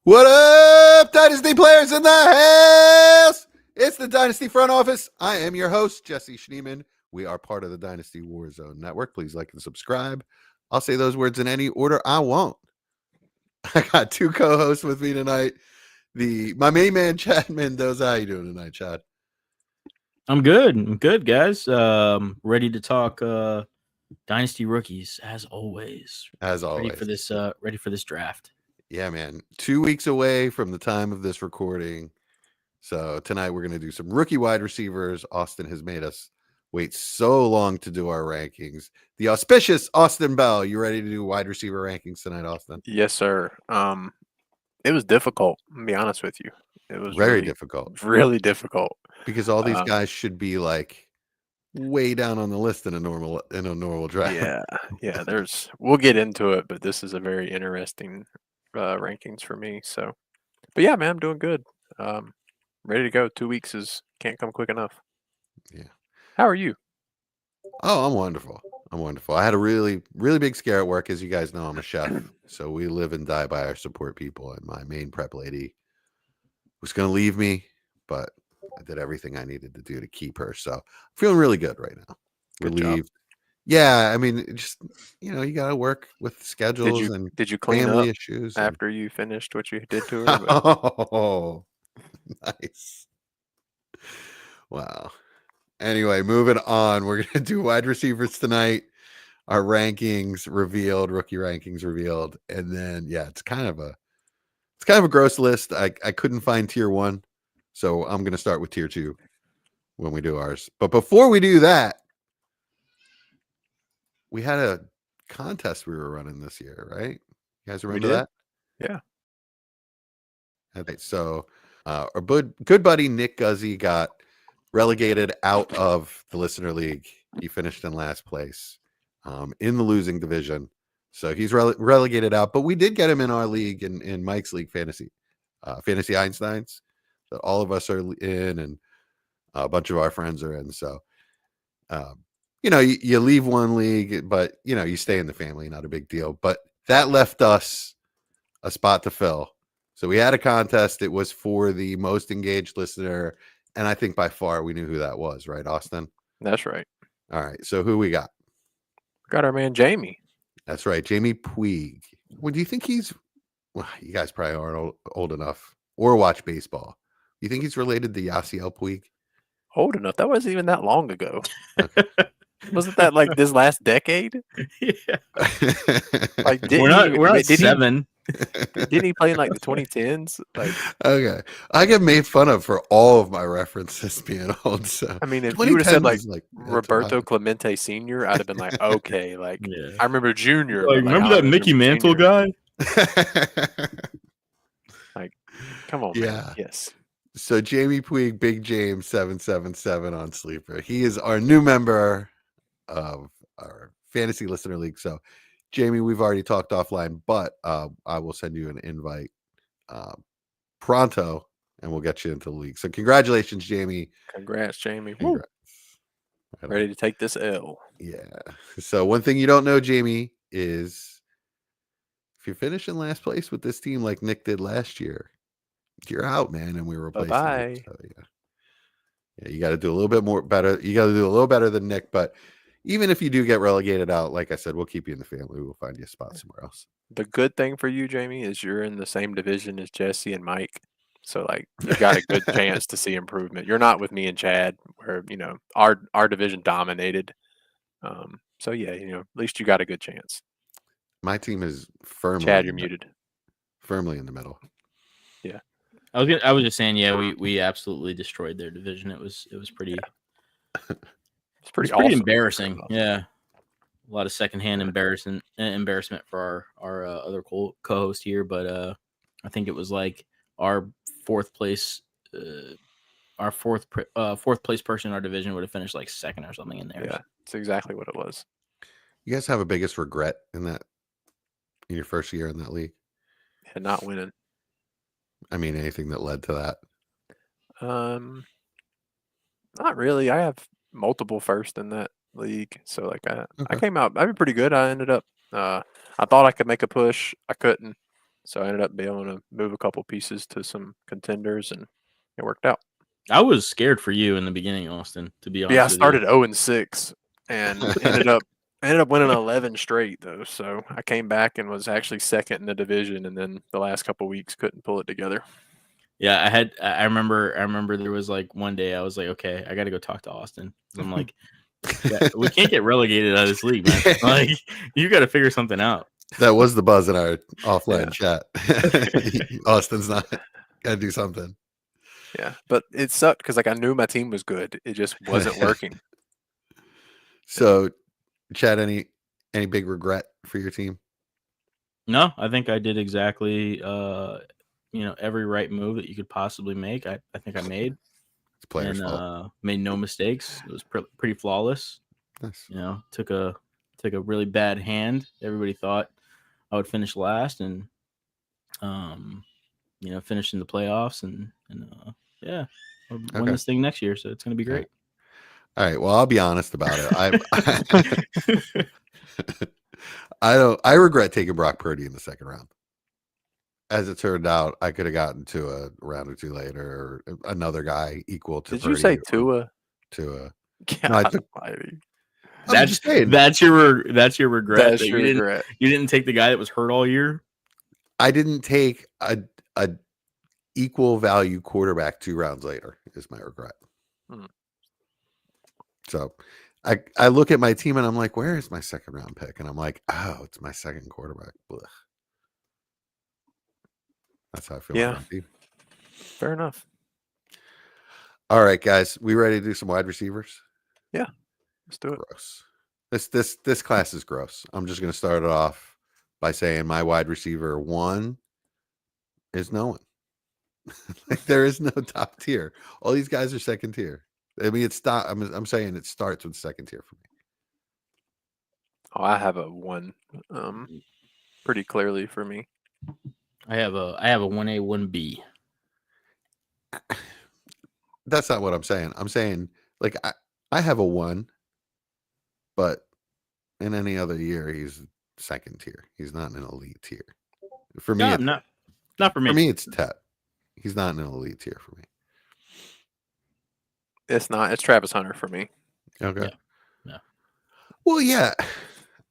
What up, Dynasty players in the house? It's the Dynasty front office. I am your host, Jesse Schneeman. We are part of the Dynasty Warzone Network. Please like and subscribe. I'll say those words in any order I want. I got two co-hosts with me tonight. My main man, Chad Mendoza. How you doing tonight, Chad? I'm good, guys. Ready to talk Dynasty rookies as always. As always. Ready for this draft. Yeah, man. 2 weeks away from the time of this recording. So tonight we're going to do some rookie wide receivers. Austin has made us wait so long to do our rankings. The auspicious Austin Bell. You ready to do wide receiver rankings tonight, Austin? Yes, sir. It was difficult, to be honest with you. It was very really difficult. Really difficult. Because all these guys should be like way down on the list in a normal draft. Yeah. We'll get into it, but this is a very interesting rankings for me. So, but yeah, man, I'm doing good. Ready to go. 2 weeks can't come quick enough. Yeah. How are you? Oh, I'm wonderful. I had a really, really big scare at work. As you guys know, I'm a chef. So we live and die by our support people. And my main prep lady was going to leave me, but I did everything I needed to do to keep her. So I'm feeling really good right now. Relieved. Yeah, I mean, just, you got to work with schedules and did you clean family up issues after you finished what you did to her? Oh, nice. Wow. Anyway, moving on. We're going to do wide receivers tonight. Our rankings revealed, rookie rankings revealed. And then, yeah, it's kind of a gross list. I couldn't find tier 1. So I'm going to start with tier 2 when we do ours. But before we do that, we had a contest we were running this year, right? You guys remember that? Yeah. Okay, so our good buddy Nick Guzzi got relegated out of the Listener League. He finished in last place in the losing division. So he's relegated out. But we did get him in our league, in Mike's league, Fantasy Einsteins. So all of us are in, and a bunch of our friends are in. So, you leave one league, but, you stay in the family, not a big deal. But that left us a spot to fill. So we had a contest. It was for the most engaged listener. And I think by far we knew who that was, right, Austin? That's right. All right. So who we got? We got our man Jamie. That's right. Jamie Puig. Well, do you think you guys probably aren't old enough or watch baseball. Do you think he's related to Yasiel Puig? Old enough? That wasn't even that long ago. Okay. Wasn't that like this last decade? Yeah. Like we're not 7. Didn't he play in like the 2010s? Like, okay, I get made fun of for all of my references being old. So I mean, if you would have said like Roberto Clemente Sr., I'd have been like, okay, like yeah. I remember Junior. Like, remember that Mickey Mantle guy? Like, come on, yeah. Man. Yes. So Jamie Puig, Big James 777 on Sleeper. He is our new member of our Fantasy Listener League. So Jamie, we've already talked offline, but I will send you an invite pronto, and we'll get you into the league. So congratulations, Jamie. Congrats, Jamie. Congrats. Ready to take this L. Yeah. So one thing you don't know, Jamie, is if you finish in last place with this team like Nick did last year, you're out, man, and we replace you. So, yeah, you got to do a little bit more better. You got to do a little better than Nick, but even if you do get relegated out, like I said, we'll keep you in the family. We'll find you a spot somewhere else. The good thing for you, Jamie, is you're in the same division as Jesse and Mike. So, like, you got a good chance to see improvement. You're not with me and Chad, where, our division dominated. So, yeah, at least you got a good chance. My team is firmly. Chad, you're muted. Firmly in the middle. Yeah. I was just saying, yeah, we absolutely destroyed their division. It was pretty. Yeah. It's pretty awesome. Embarrassing. Yeah. A lot of secondhand embarrassment for our other co-host here, but I think it was like our fourth place person in our division would have finished like second or something in there. Yeah, that's exactly what it was. You guys have a biggest regret in your first year in that league? Yeah, not winning. I mean, anything that led to that? Not really. I have multiple first in that league, so like I came out. I did pretty good. I ended up. I thought I could make a push. I couldn't. So I ended up being able to move a couple pieces to some contenders, and it worked out. I was scared for you in the beginning, Austin, to be honest Yeah, I with started you. 0-6 and ended up winning 11 straight though. So I came back and was actually second in the division, and then the last couple weeks couldn't pull it together. Yeah, I remember there was like one day I was like, okay, I got to go talk to Austin. I'm like, yeah, we can't get relegated out of this league, man. Like, you got to figure something out. That was the buzz in our offline chat. Austin's not got to do something. Yeah, but it sucked because like I knew my team was good. It just wasn't working. So, Chad, any big regret for your team? No, I think I did exactly every right move that you could possibly make. I think I made. It's players' fault. And made no mistakes. It was pretty flawless. Nice. Took a really bad hand. Everybody thought I would finish last, and finish in the playoffs, and I'll win this thing next year. So it's gonna be great. All right. Well, I'll be honest about it. I regret taking Brock Purdy in the second round. As it turned out, I could have gotten to a round or two later, or another guy equal to. Did Purdy you say Tua? Tua. God, No, I took, that's your regret. That's that your regret. You didn't take the guy that was hurt all year. I didn't take a equal value quarterback 2 rounds later. Is my regret. So I look at my team and I'm like, where is my second round pick? And I'm like, oh, it's my second quarterback. Blech. That's how I feel. Yeah. Fair enough. All right, guys. We ready to do some wide receivers? Yeah. Let's do it. Gross. This class is gross. I'm just going to start it off by saying my wide receiver 1 is no one. Like, there is no top tier. All these guys are second tier. I mean, I'm saying it starts with second tier for me. Oh, I have a 1 pretty clearly for me. I have a 1A, 1B. That's not what I'm saying. I'm saying, like, I have a 1, but in any other year, he's second tier. He's not an elite tier. For me, not for me. For me, it's Tet. He's not an elite tier for me. It's not. It's Travis Hunter for me. Okay. Yeah. Well, yeah.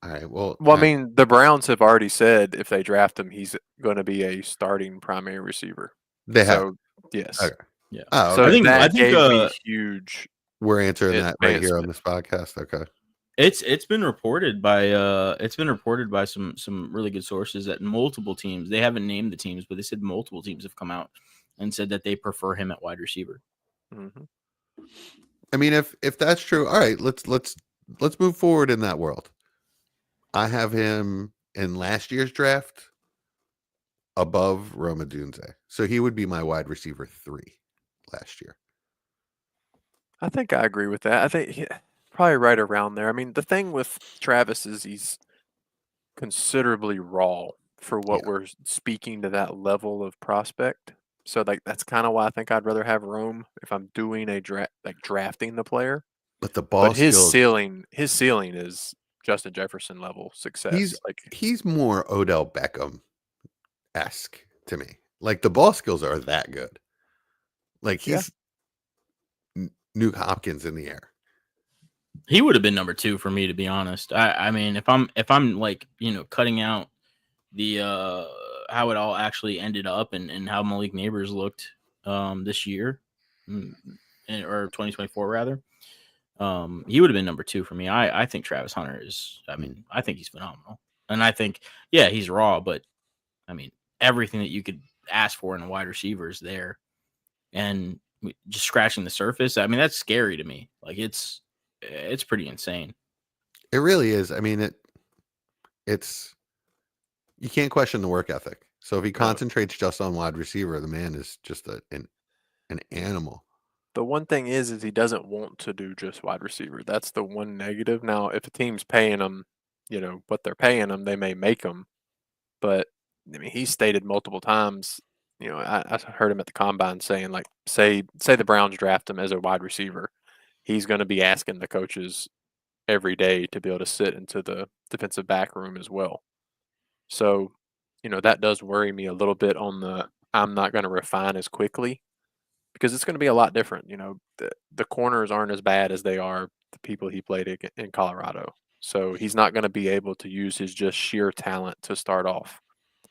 All right. Well, I mean, the Browns have already said if they draft him, he's going to be a starting primary receiver. They have. Yes. Okay. Yeah. Oh, so okay. I think gave me huge. We're answering that right here on this podcast. Okay. It's been reported by some really good sources that multiple teams, they haven't named the teams, but they said multiple teams have come out and said that they prefer him at wide receiver. Mm-hmm. I mean, if that's true, all right, let's move forward in that world. I have him in last year's draft above Rome Odunze. So he would be my wide receiver 3 last year. I think I agree with that. I think probably right around there. I mean, the thing with Travis is he's considerably raw for what we're speaking to that level of prospect. So like that's kind of why I think I'd rather have Rome if I'm doing a drafting the player. But the ball his ceiling is Justin Jefferson level success. He's more Odell Beckham-esque to me. Like, the ball skills are that good. Like, he's Nuke Hopkins in the air. He would have been number 2 for me, to be honest. I mean, if I'm like, cutting out the how it all actually ended up and how Malik Neighbors looked this year, or 2024 rather, he would have been number 2 for me. I think Travis Hunter is. I mean, I think he's phenomenal, and I think he's raw, but I mean everything that you could ask for in a wide receiver is there, and just scratching the surface. I mean, that's scary to me. Like it's pretty insane. It really is. I mean, it's you can't question the work ethic. So if he concentrates just on wide receiver, the man is just an animal. The one thing is he doesn't want to do just wide receiver. That's the one negative. Now, if a team's paying him, what they're paying him, they may make him. But I mean, he's stated multiple times. I heard him at the combine saying, like, say the Browns draft him as a wide receiver, he's going to be asking the coaches every day to be able to sit into the defensive back room as well. So, that does worry me a little bit on I'm not going to refine as quickly because it's going to be a lot different. The corners aren't as bad as they are the people he played in Colorado. So he's not going to be able to use his just sheer talent to start off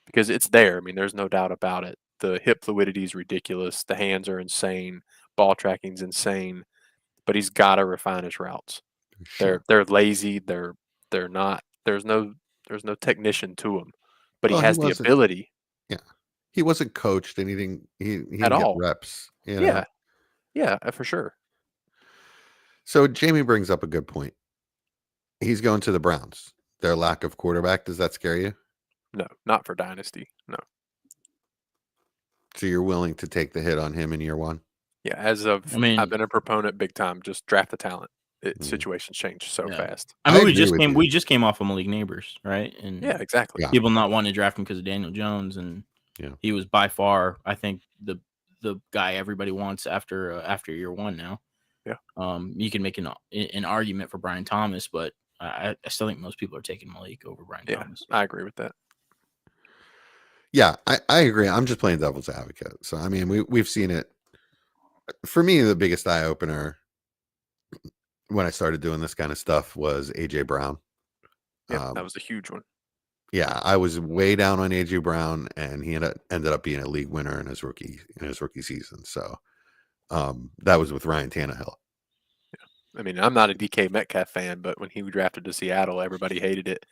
because it's there. I mean, there's no doubt about it. The hip fluidity is ridiculous. The hands are insane. Ball tracking's insane. But he's got to refine his routes. Sure. They're lazy. They're not. There's no technician to him, but he Well, has the ability. Yeah, he wasn't coached anything. He At didn't get all. reps. Yeah, for sure. So Jamie brings up a good point. He's going to the Browns. Their lack of quarterback, does that scare you? No, not for Dynasty. No. So you're willing to take the hit on him in year one? Yeah, I've been a proponent big time. Just draft the talent. Situations change so fast. I mean, we just came off of Malik Neighbors, right? And yeah, exactly. Yeah. People not wanting to draft him because of Daniel Jones, and he was by far, I think, the guy everybody wants after year one. Now, you can make an argument for Brian Thomas, but I still think most people are taking Malik over Brian Thomas. I agree with that. Yeah, I agree. I'm just playing devil's advocate. So I mean, we've seen it. For me, the biggest eye opener when I started doing this kind of stuff was AJ Brown. Yeah, that was a huge one. Yeah, I was way down on AJ Brown, and he ended up being a league winner in his rookie season. So that was with Ryan Tannehill. Yeah. I mean, I'm not a DK Metcalf fan, but when he drafted to Seattle, everybody hated it.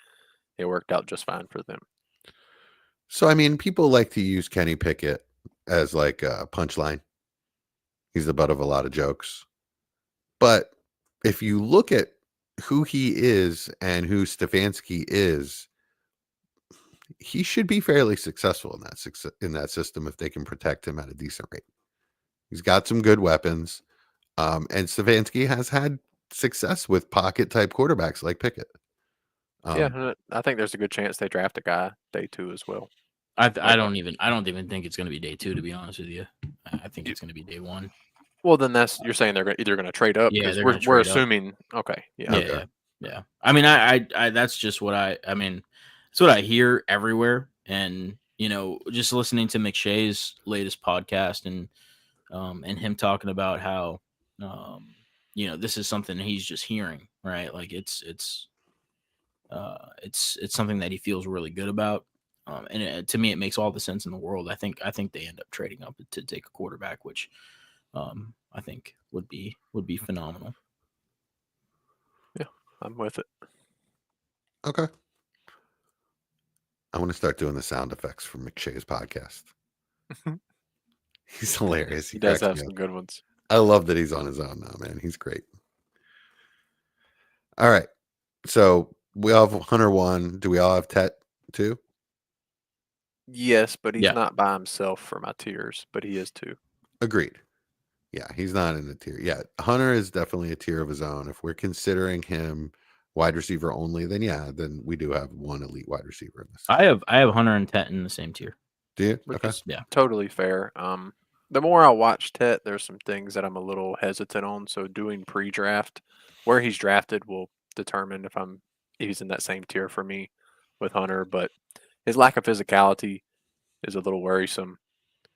It worked out just fine for them. So I mean, people like to use Kenny Pickett as like a punchline. He's the butt of a lot of jokes. But if you look at who he is and who Stefanski is, he should be fairly successful in that system if they can protect him at a decent rate. He's got some good weapons, and Stefanski has had success with pocket type quarterbacks like Pickett. Yeah, I think there's a good chance they draft a guy day 2 as well. I don't even think it's going to be day 2. To be honest with you, I think it's going to be day 1. Well, then you're saying they're either going to trade up. Yeah, we're assuming. Okay. Yeah. Okay. Yeah. I mean, I that's just what I mean, it's what I hear everywhere, and just listening to McShay's latest podcast and him talking about how this is something he's just hearing, right? Like it's something that he feels really good about. And to me, it makes all the sense in the world. I think they end up trading up to take a quarterback, which I think would be phenomenal. Yeah, I'm with it. Okay. I want to start doing the sound effects from McShay's podcast. He's hilarious. He does have some good ones. I love that he's on his own now, man. He's great. All right. So we all have Hunter 1. Do we all have Tet 2? Yes, but he's not by himself for my tiers, but he is 2. Agreed. Yeah, he's not in the tier. Yeah, Hunter is definitely a tier of his own. If we're considering him wide receiver only, then we do have one elite wide receiver in this. I have Hunter and Tet in the same tier. Do you? Which okay. is totally fair. The more I watch Tet, there's some things that I'm a little hesitant on. So doing pre-draft, where he's drafted will determine if he's in that same tier for me with Hunter. But his lack of physicality is a little worrisome.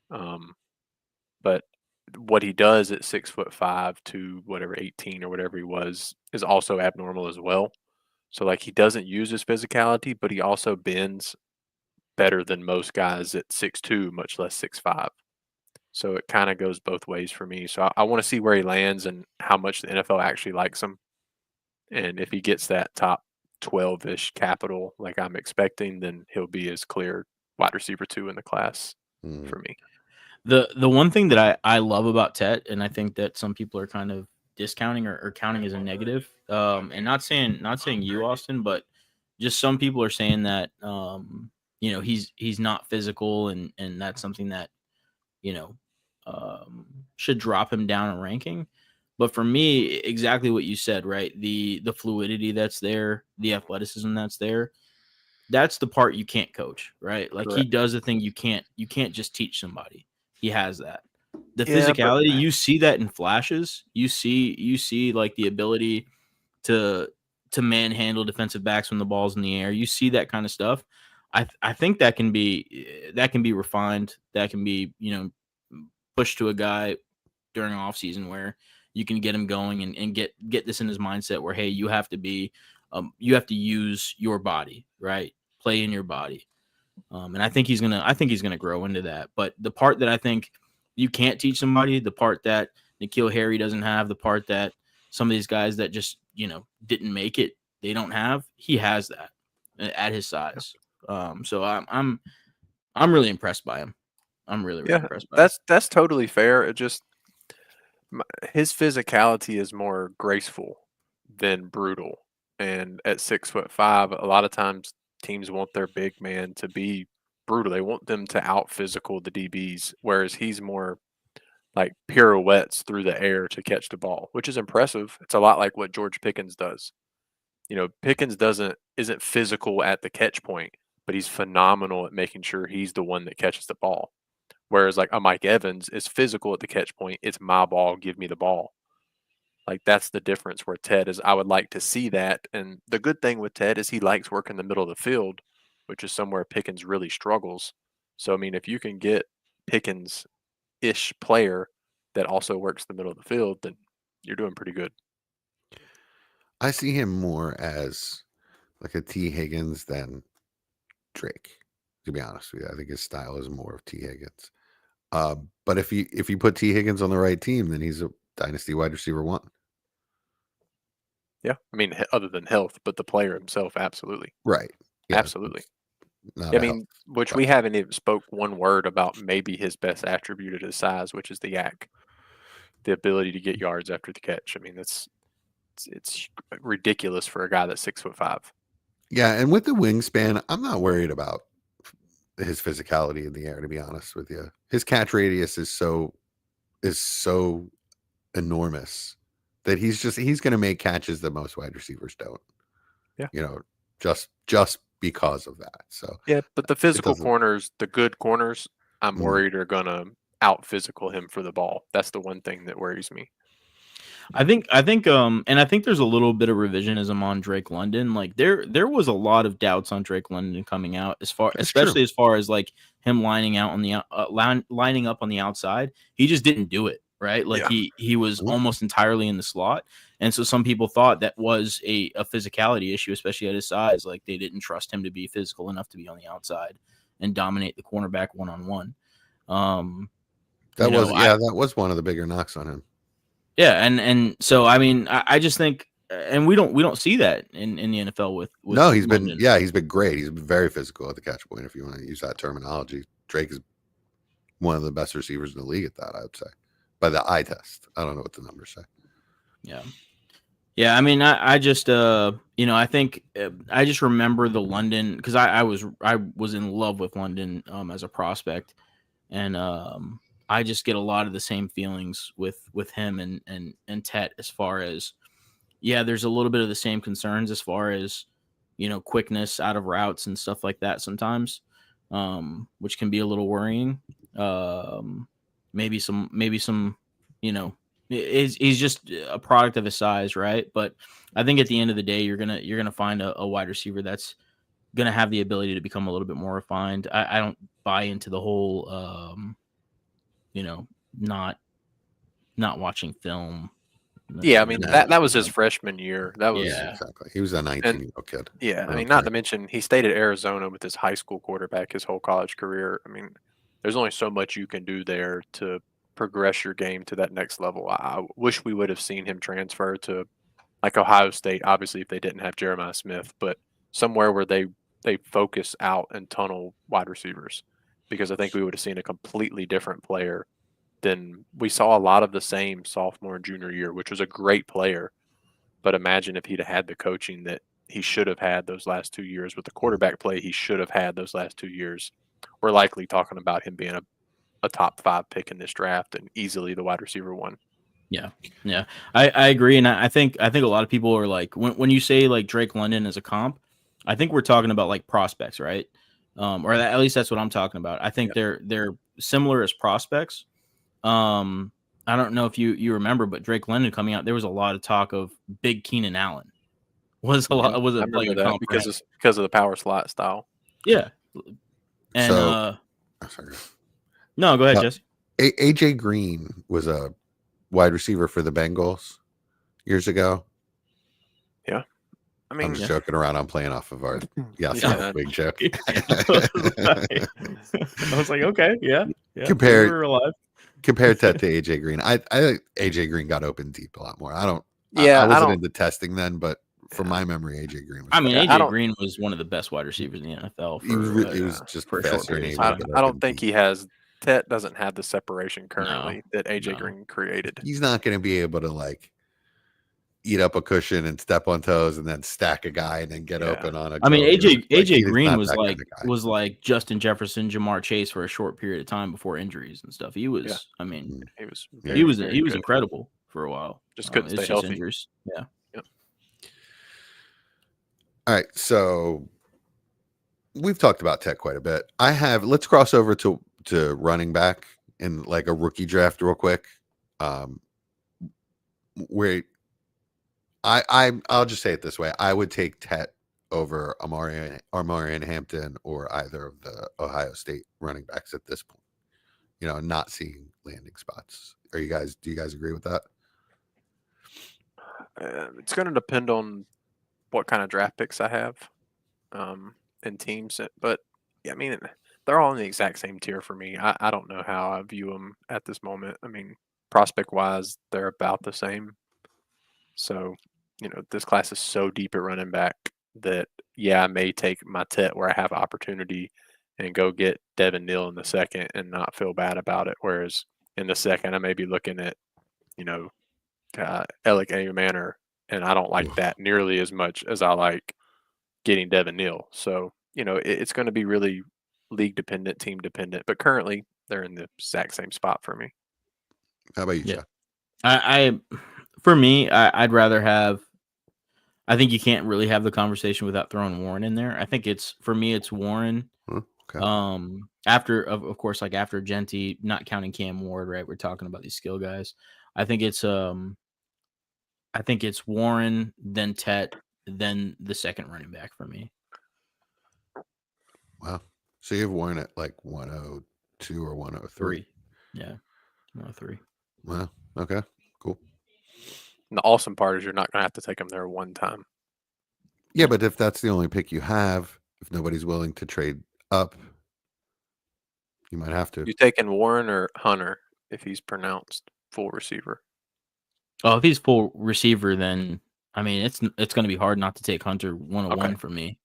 But what he does at 6'5" to whatever 18 or whatever he was is also abnormal as well. So like he doesn't use his physicality, but he also bends better than most guys at 6'2", much less 6'5". So it kind of goes both ways for me. So I want to see where he lands and how much the NFL actually likes him. And if he gets that top 12-ish capital like I'm expecting, then he'll be as clear wide receiver 2 in the class for me. The one thing that I love about Tet, and I think that some people are kind of discounting or counting as a negative, and not saying you, Austin, but just some people are saying that he's not physical, and that's something that should drop him down in ranking. But for me, exactly what you said, right? The fluidity that's there, the athleticism that's there, that's the part you can't coach, right? Like Correct. He does the thing you can't just teach somebody. He has that. The physicality, you see that in flashes. You see like the ability to manhandle defensive backs when the ball's in the air. You see that kind of stuff. I think that can be refined. That can be, pushed to a guy during off season where you can get him going and get this in his mindset where, hey, you have to use your body, right? Play in your body. And I think he's gonna grow into that. But the part that I think you can't teach somebody, the part that N'Keal Harry doesn't have, the part that some of these guys that just didn't make it, they don't have, he has that at his size. So I'm really impressed by him. I'm really impressed by him. That's totally fair. It just his physicality is more graceful than brutal. And at 6'5", a lot of times teams want their big man to be brutal. They want them to out physical the DBs, whereas he's more like pirouettes through the air to catch the ball, which is impressive. It's a lot like what George Pickens does. Pickens isn't physical at the catch point, but he's phenomenal at making sure he's the one that catches the ball. Whereas like a Mike Evans is physical at the catch point. It's my ball. Give me the ball. Like that's the difference where Ted is. I would like to see that. And the good thing with Ted is he likes working the middle of the field, which is somewhere Pickens really struggles. So, I mean, if you can get Pickens-ish player that also works the middle of the field, then you're doing pretty good. I see him more as like a T. Higgins than Drake, to be honest with you. I think his style is more of T. Higgins. But if you put T. Higgins on the right team, then he's a dynasty wide receiver 1. Yeah, I mean, other than health, but the player himself, absolutely. Right. Yeah, absolutely. I mean, which we haven't even spoke one word about maybe his best attribute at his size, which is the yak, the ability to get yards after the catch. I mean, it's ridiculous for a guy that's 6'5". Yeah, and with the wingspan, I'm not worried about his physicality in the air, to be honest with you. His catch radius is so enormous that he's going to make catches that most wide receivers don't. Yeah. Just because of that. So yeah, but the physical corners, the good corners, I'm worried are going to out physical him for the ball. That's the one thing that worries me. I think there's a little bit of revisionism on Drake London. Like there was a lot of doubts on Drake London coming out, especially as far as like him lining up on the outside. He just didn't do it, right? Like he was almost entirely in the slot, and so some people thought that was a physicality issue, especially at his size. Like they didn't trust him to be physical enough to be on the outside and dominate the cornerback one-on-one. That was one of the bigger knocks on him. Yeah, and so I mean, I just think, and we don't see that in the NFL with no, he's London. he's been great. He's been very physical at the catch point, if you want to use that terminology. Drake is one of the best receivers in the league at that, I would say, by the eye test. I don't know what the numbers say. Yeah. I mean, I just I think I just remember the London because I was in love with London as a prospect, and I just get a lot of the same feelings with him and Tet as far as, there's a little bit of the same concerns as far as, quickness out of routes and stuff like that sometimes, which can be a little worrying. Maybe some, he's just a product of his size, right? But I think at the end of the day, you're gonna find a wide receiver that's gonna have the ability to become a little bit more refined. I don't buy into the whole not watching film. Yeah, I mean that was his freshman year. That was exactly. He was a 19-year-old kid. Yeah, I mean, not to mention he stayed at Arizona with his high school quarterback his whole college career. I mean, there's only so much you can do there to progress your game to that next level. I wish we would have seen him transfer to like Ohio State, obviously if they didn't have Jeremiah Smith, but somewhere where they focus out and tunnel wide receivers, because I think we would have seen a completely different player. Then we saw a lot of the same sophomore and junior year, which was a great player. But imagine if he'd had the coaching that he should have had those last 2 years with the quarterback play he should have had those last 2 years. We're likely talking about him being a top 5 pick in this draft and easily the wide receiver 1. Yeah. I agree. And I think a lot of people are like, when you say like Drake London as a comp, I think we're talking about like prospects, right? Or at least that's what I'm talking about. I think they're similar as prospects. I don't know if you remember, but Drake London coming out, there was a lot of talk of big Keenan Allen. Was a because of the power slot style. Yeah. And oh, sorry. no, go ahead, Jesse. AJ Green was a wide receiver for the Bengals years ago. Yeah. I mean, I'm just joking around. I'm playing off of our wig joke. I was like, okay, yeah. Compared- we were alive. Compared that to AJ Green, I think AJ Green got open deep a lot more. I Yeah, wasn't into testing then, but from my memory, AJ Green was. I mean, Yeah, AJ Green was one of the best wide receivers in the NFL he was just for a short faster and period able of to time. get I open don't think deep. he has. Tet doesn't have the separation currently that AJ No. Green created. He's not going to be able to like eat up a cushion and step on toes and then stack a guy and then get Yeah. open on a. I mean, AJ he's Green not was that like kind of guy. Justin Jefferson, Jamar Chase for a short period of time before injuries and stuff. He was, Yeah. I mean, He was. He was very he was good. incredible for a while. Just couldn't it's stay just healthy. injuries. Yeah. All right, so we've talked about Tech quite a bit. Let's cross over to running back in like a rookie draft real quick. Where I'll just say it this way: I would take Tet over Amarian Hampton or either of the Ohio State running backs at this point. Not seeing landing spots. Do you guys agree with that? It's going to depend on what kind of draft picks I have, and teams. But yeah, I mean, they're all in the exact same tier for me. I don't know how I view them at this moment. I mean, prospect wise, they're about the same. So, this class is so deep at running back that I may take my Tet where I have opportunity and go get Devin Neal in the second and not feel bad about it. Whereas in the second, I may be looking at, Alec A. Manor, and I don't like that nearly as much as I like getting Devin Neal. So, it's going to be really league dependent, team dependent. But currently, they're in the exact same spot for me. How about you, Yeah. Jeff? For me, I'd rather have. I think you can't really have the conversation without throwing Warren in there. I think it's Warren. Okay. After of course, like after Genty, not counting Cam Ward, right? We're talking about these skill guys. I think it's Warren, then Tet, then the second running back for me. Wow. So you have Warren at like 102 or 103. Yeah. 103. Wow. Okay. Cool. And the awesome part is you're not going to have to take them there one time. Yeah, but if that's the only pick you have, if nobody's willing to trade up, you might have to. You taking Warren or Hunter if he's pronounced full receiver? Oh, if he's full receiver, then I mean it's going to be hard not to take Hunter 101 for me.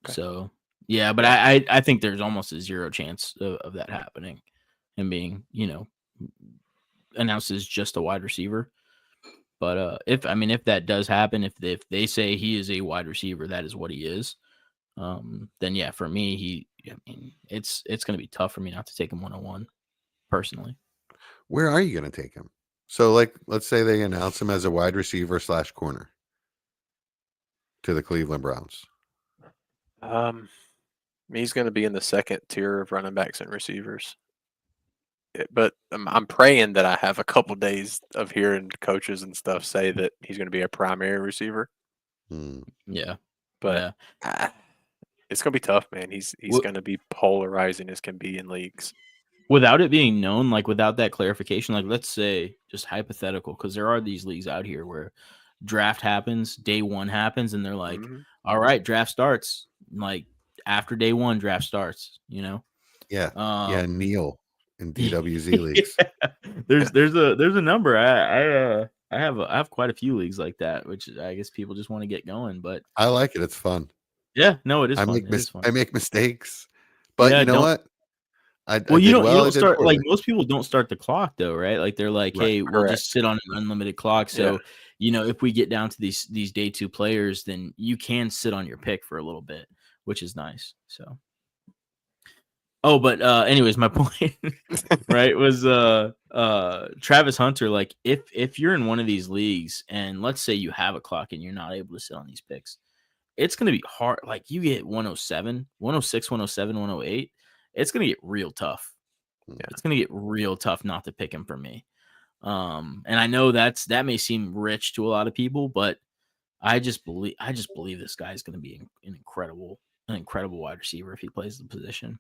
So yeah, but I think there's almost a zero chance of that happening and being announced as just a wide receiver. But if that does happen, if they say he is a wide receiver, that is what he is. Then yeah, for me, it's going to be tough for me not to take him 101 personally. Where are you going to take him? So, like, let's say they announce him as a wide receiver / corner to the Cleveland Browns. He's going to be in the second tier of running backs and receivers. But I'm praying that I have a couple days of hearing coaches and stuff say that he's going to be a primary receiver. Yeah, but it's going to be tough, man. He's going to be polarizing as can be in leagues. Without it being known, like without that clarification, like let's say just hypothetical, because there are these leagues out here where draft happens, day one happens, and they're like, all right, draft starts. Like after day one, draft starts, Yeah. Neil in DWZ leagues. There's a number. I have quite a few leagues like that, which I guess people just want to get going. But I like it. It's fun. Yeah, no, it is I fun. I make mistakes, but you know what? You don't start like most people don't start the clock though, right? Like they're like, hey, we'll just sit on an unlimited clock. So if we get down to these day two players, then you can sit on your pick for a little bit, which is nice. So. Oh, but anyways, my point, right, was Travis Hunter. Like, if you're in one of these leagues and let's say you have a clock and you're not able to sit on these picks, it's going to be hard. Like, you get 107, 106, 107, 108. It's going to get real tough. Yeah. It's going to get real tough not to pick him for me. And I know that may seem rich to a lot of people, but I just believe this guy is going to be an incredible an incredible wide receiver if he plays the position.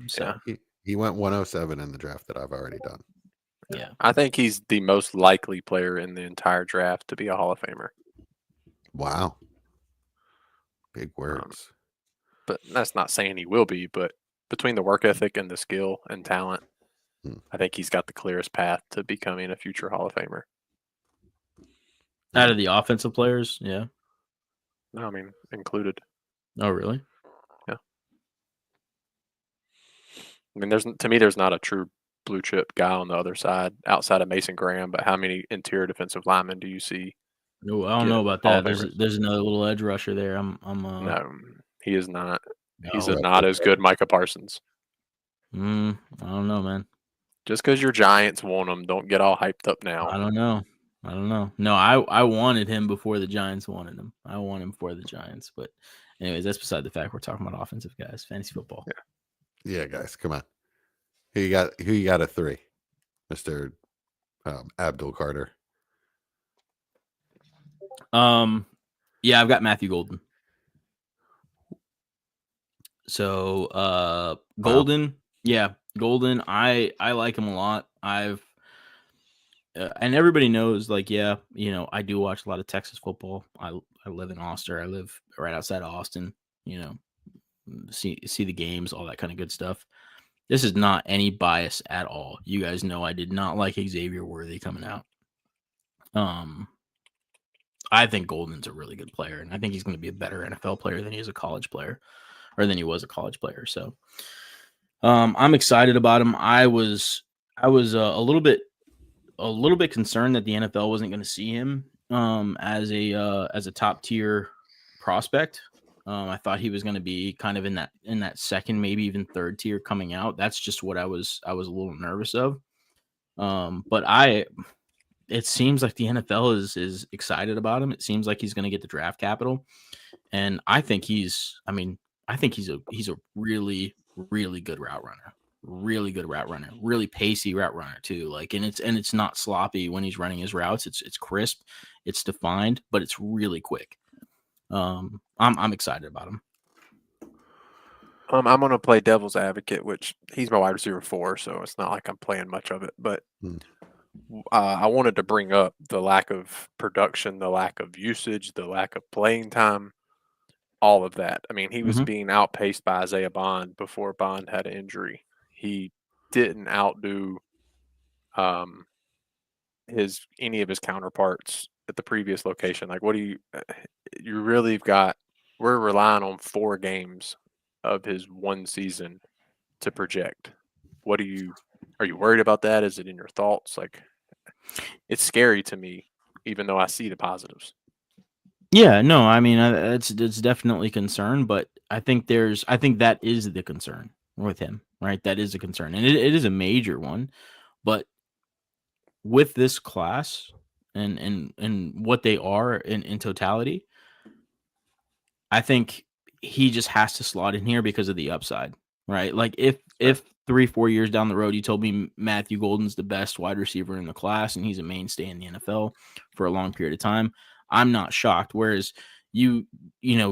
So He went 107 in the draft that I've already done. yeah. I think he's the most likely player in the entire draft to be a Hall of Famer. Wow. Big words. But that's not saying he will be, but between the work ethic and the skill and talent, I think he's got the clearest path to becoming a future Hall of Famer. Out of the offensive players, yeah. No, I mean, included. Oh, really? Yeah. I mean, there's not a true blue chip guy on the other side outside of Mason Graham, but how many interior defensive linemen do you see? No, I don't know about that. There's another little edge rusher there. No, he is not. He's No. not as good Micah Parsons. I don't know, man. Just because your Giants want him, don't get all hyped up now. I don't know. No, I wanted him before the Giants wanted him. I want him for the Giants. But anyways, that's beside the fact. We're talking about offensive guys, fantasy football. Yeah, guys, come on. Who you got at 3? Mr. Abdul Carter. Yeah, I've got Matthew Golden. So Golden, yeah, Golden. I like him a lot. And everybody knows, like, yeah, you know, I do watch a lot of Texas football. I live in Austin. I live right outside of Austin. You know, see the games, all that kind of good stuff. This is not any bias at all. You guys know I did not like Xavier Worthy coming out. I think Golden's a really good player, and I think he's going to be a better NFL player than he is a college player, or than he was a college player. So, I'm excited about him. I was a little bit concerned that the NFL wasn't going to see him as a top tier prospect. I thought he was going to be kind of in that second, maybe even third tier coming out. That's just what I was a little nervous of. But it seems like the NFL is excited about him. It seems like he's going to get the draft capital, and I think he's a really, really good route runner. Really good route runner, really pacey route runner too. Like, and it's not sloppy when he's running his routes. It's crisp, it's defined, but it's really quick. I'm excited about him. I'm gonna play devil's advocate, which he's my wide receiver 4, so it's not like I'm playing much of it. But I wanted to bring up the lack of production, the lack of usage, the lack of playing time, all of that. I mean, he was being outpaced by Isaiah Bond before Bond had an injury. He didn't outdo any of his counterparts at the previous location. Like, what do you really got? We're relying on 4 games of his one season to project. Are you worried about that? Is it in your thoughts? Like, it's scary to me, even though I see the positives. Yeah, no, I mean, it's definitely concern, but I think that is the concern with him, right? That is a concern, and it is a major one. But with this class and what they are in totality, I think he just has to slot in here because of the upside, right? Like, if 3-4 years down the road, you told me Matthew Golden's the best wide receiver in the class and he's a mainstay in the NFL for a long period of time, I'm not shocked. Whereas you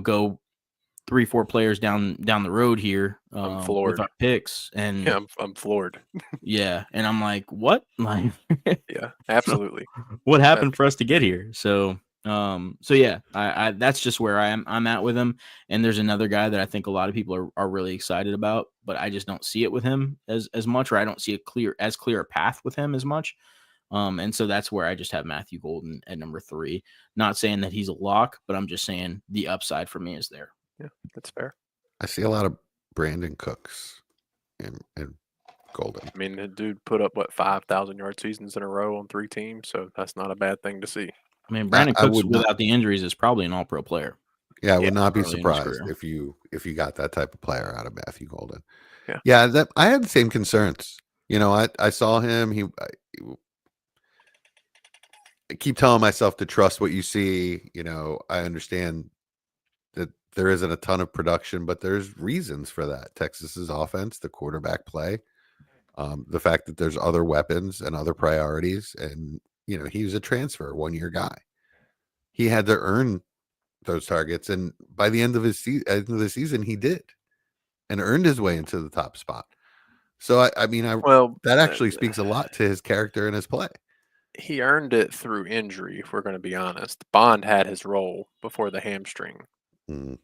go 3-4 players down the road here with our picks, and yeah, I'm floored. Yeah, and I'm like, what? Like, yeah, absolutely. What happened for us to get here? So yeah, I that's just where I'm at with him. And there's another guy that I think a lot of people are really excited about, but I just don't see it with him as much, or I don't see a clear a path with him as much. And so that's where I just have Matthew Golden at number 3. Not saying that he's a lock, but I'm just saying the upside for me is there. Yeah, that's fair. I see a lot of Brandon Cooks in Golden. I mean, the dude put up 5,000 yard seasons in a row on 3 teams, so that's not a bad thing to see. I mean, Brandon Cooks without the injuries is probably an all-pro player. Yeah, I would not be surprised if you got that type of player out of Matthew Golden. Yeah, that I had the same concerns. You know, I saw him. I keep telling myself to trust what you see. You know, I understand that there isn't a ton of production, but there's reasons for that. Texas's offense, the quarterback play, the fact that there's other weapons and other priorities, and you know, he was a transfer 1-year guy. He had to earn those targets, and by the end of the season, he did, and earned his way into the top spot. So I mean, Well, that actually speaks a lot to his character and his play. he earned it through injury, if we're going to be honest. Bond had his role before the hamstring. Mm.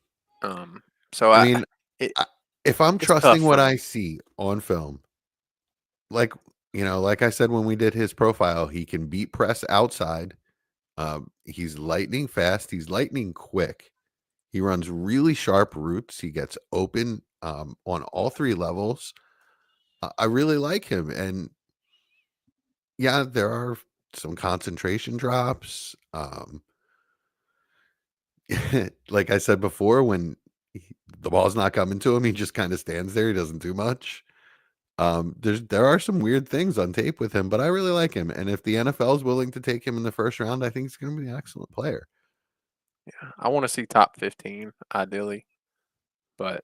So I mean, it, if I'm it's trusting tough what for I me. see on film, like like I said when we did his profile, he can beat press outside. He's lightning fast. He's lightning quick. He runs really sharp routes. He gets open on all three levels. I really like him, and yeah, there are some concentration drops. Like I said before, when the ball's not coming to him, he just kind of stands there. He doesn't do much. There are some weird things on tape with him, but I really like him. And if the NFL is willing to take him in the first round, I think he's going to be an excellent player. Yeah, I want to see top 15 ideally, but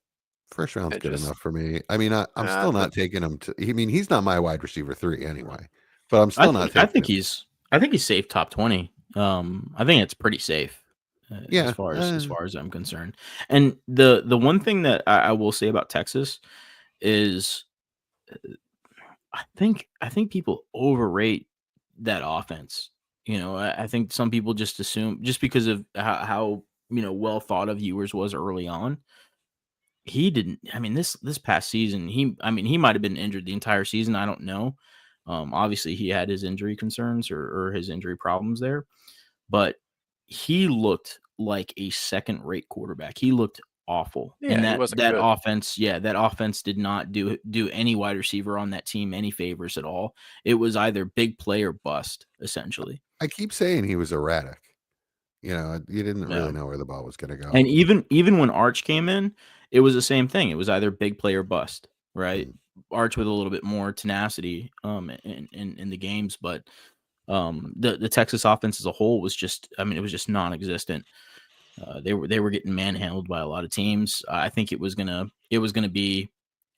First round's it good just enough for me. I mean, I'm uh, still the, not taking him to. I mean, he's not my wide receiver 3 anyway, but I'm still not I taking think him. he's safe top 20. I think it's pretty safe Yeah, as far as I'm concerned. And the one thing that I will say about Texas is I think people overrate that offense. I think some people just assume just because of how well thought of Ewers was early on. He didn't. I mean, this past season, he might have been injured the entire season. I don't know. Obviously, he had his injury concerns or his injury problems there, but he looked like a second-rate quarterback. He looked awful, yeah, and he that wasn't that good. offense, that offense did not do any wide receiver on that team any favors at all. It was either big play or bust, essentially. I keep saying he was erratic. You didn't Yeah. really know where the ball was going to go. And even when Arch came in, it was the same thing. It was either big play or bust, right? Mm. Arch with a little bit more tenacity in the games, but the Texas offense as a whole was just, I mean, it was just non-existent. They were getting manhandled by a lot of teams. I think it was gonna be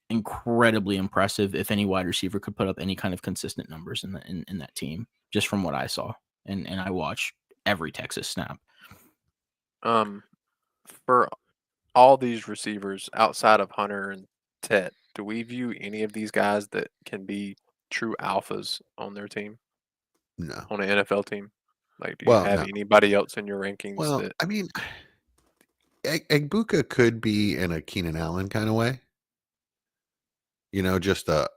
incredibly impressive if any wide receiver could put up any kind of consistent numbers in that team, just from what I saw. And I watch every Texas snap. For all these receivers outside of Hunter and Tet, do we view any of these guys that can be true alphas on their team, No. on an NFL team? Like, do you Well, have no. anybody else in your rankings Well, that? I mean, Egbuka could be in a Keenan Allen kind of way. Just an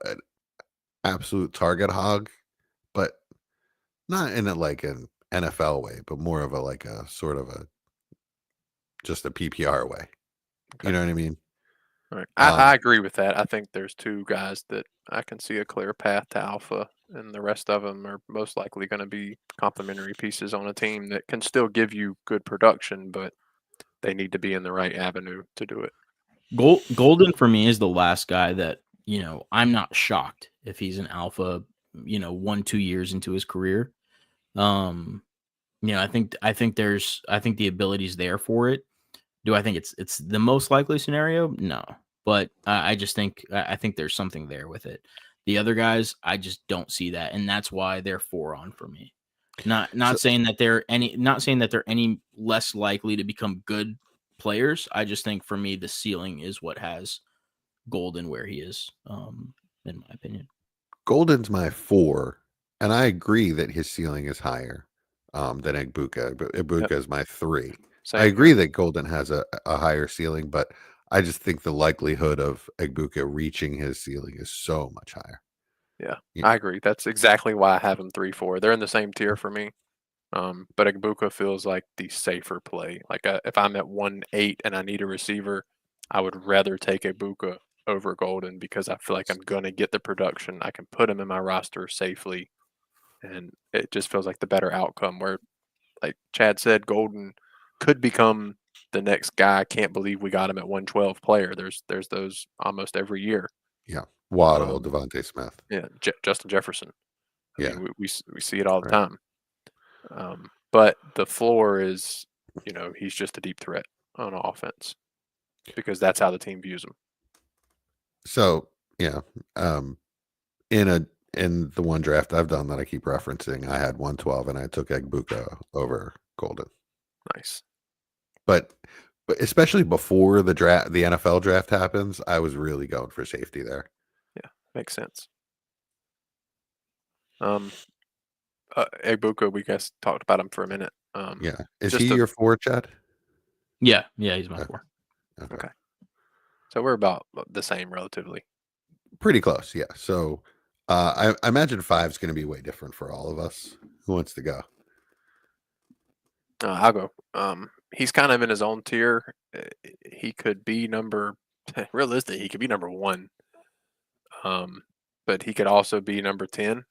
absolute target hog, but not in like an NFL way, but more of like a sort of just a PPR way. Okay. You know what I mean? All right. I agree with that. I think there's two guys that I can see a clear path to alpha, and the rest of them are most likely going to be complementary pieces on a team that can still give you good production, but they need to be in the right avenue to do it. Golden for me is the last guy that, I'm not shocked if he's an alpha, 1-2 years into his career. I think the ability's there for it. Do I think it's the most likely scenario? No, but I just think I think there's something there with it. The other guys, I just don't see that, and that's why they're 4 on for me. Not So- saying that they're any less likely to become good players. I just think for me the ceiling is what has Golden where he is, in my opinion. Golden's my 4, and I agree that his ceiling is higher than Egbuka, but Egbuka is my 3. Same I here. agree that Golden has a higher ceiling, but I just think the likelihood of Egbuka reaching his ceiling is so much higher. Yeah, Yeah. I agree. That's exactly why I have them 3-4. They're in the same tier for me. But Egbuka feels like the safer play. Like if I'm at 1-8 and I need a receiver, I would rather take Egbuka over Golden because I feel like I'm gonna get the production. I can put him in my roster safely, and it just feels like the better outcome. Where, like Chad said, Golden could become the next guy. I can't believe we got him at 112 player. There's those almost every year. Yeah. Waddle, Um, Devontae Smith. Yeah, Justin Jefferson. I Yeah. mean, we see it all the Right. time. But the floor is, he's just a deep threat on offense because that's how the team views him. So, yeah. In the one draft I've done that I keep referencing, I had 112 and I took Egbuka over Golden. Nice. But especially before the NFL draft happens, I was really going for safety there. Yeah, makes sense. Egbuka, we guys talked about him for a minute. Yeah. Is just he a- your 4, Chad? Yeah, he's my Okay. 4. Okay. So we're about the same relatively. Pretty close, yeah. So I imagine 5 is going to be way different for all of us. Who wants to go? I'll go. He's kind of in his own tier. He could be realistic. He could be number 1. But he could also be number 10.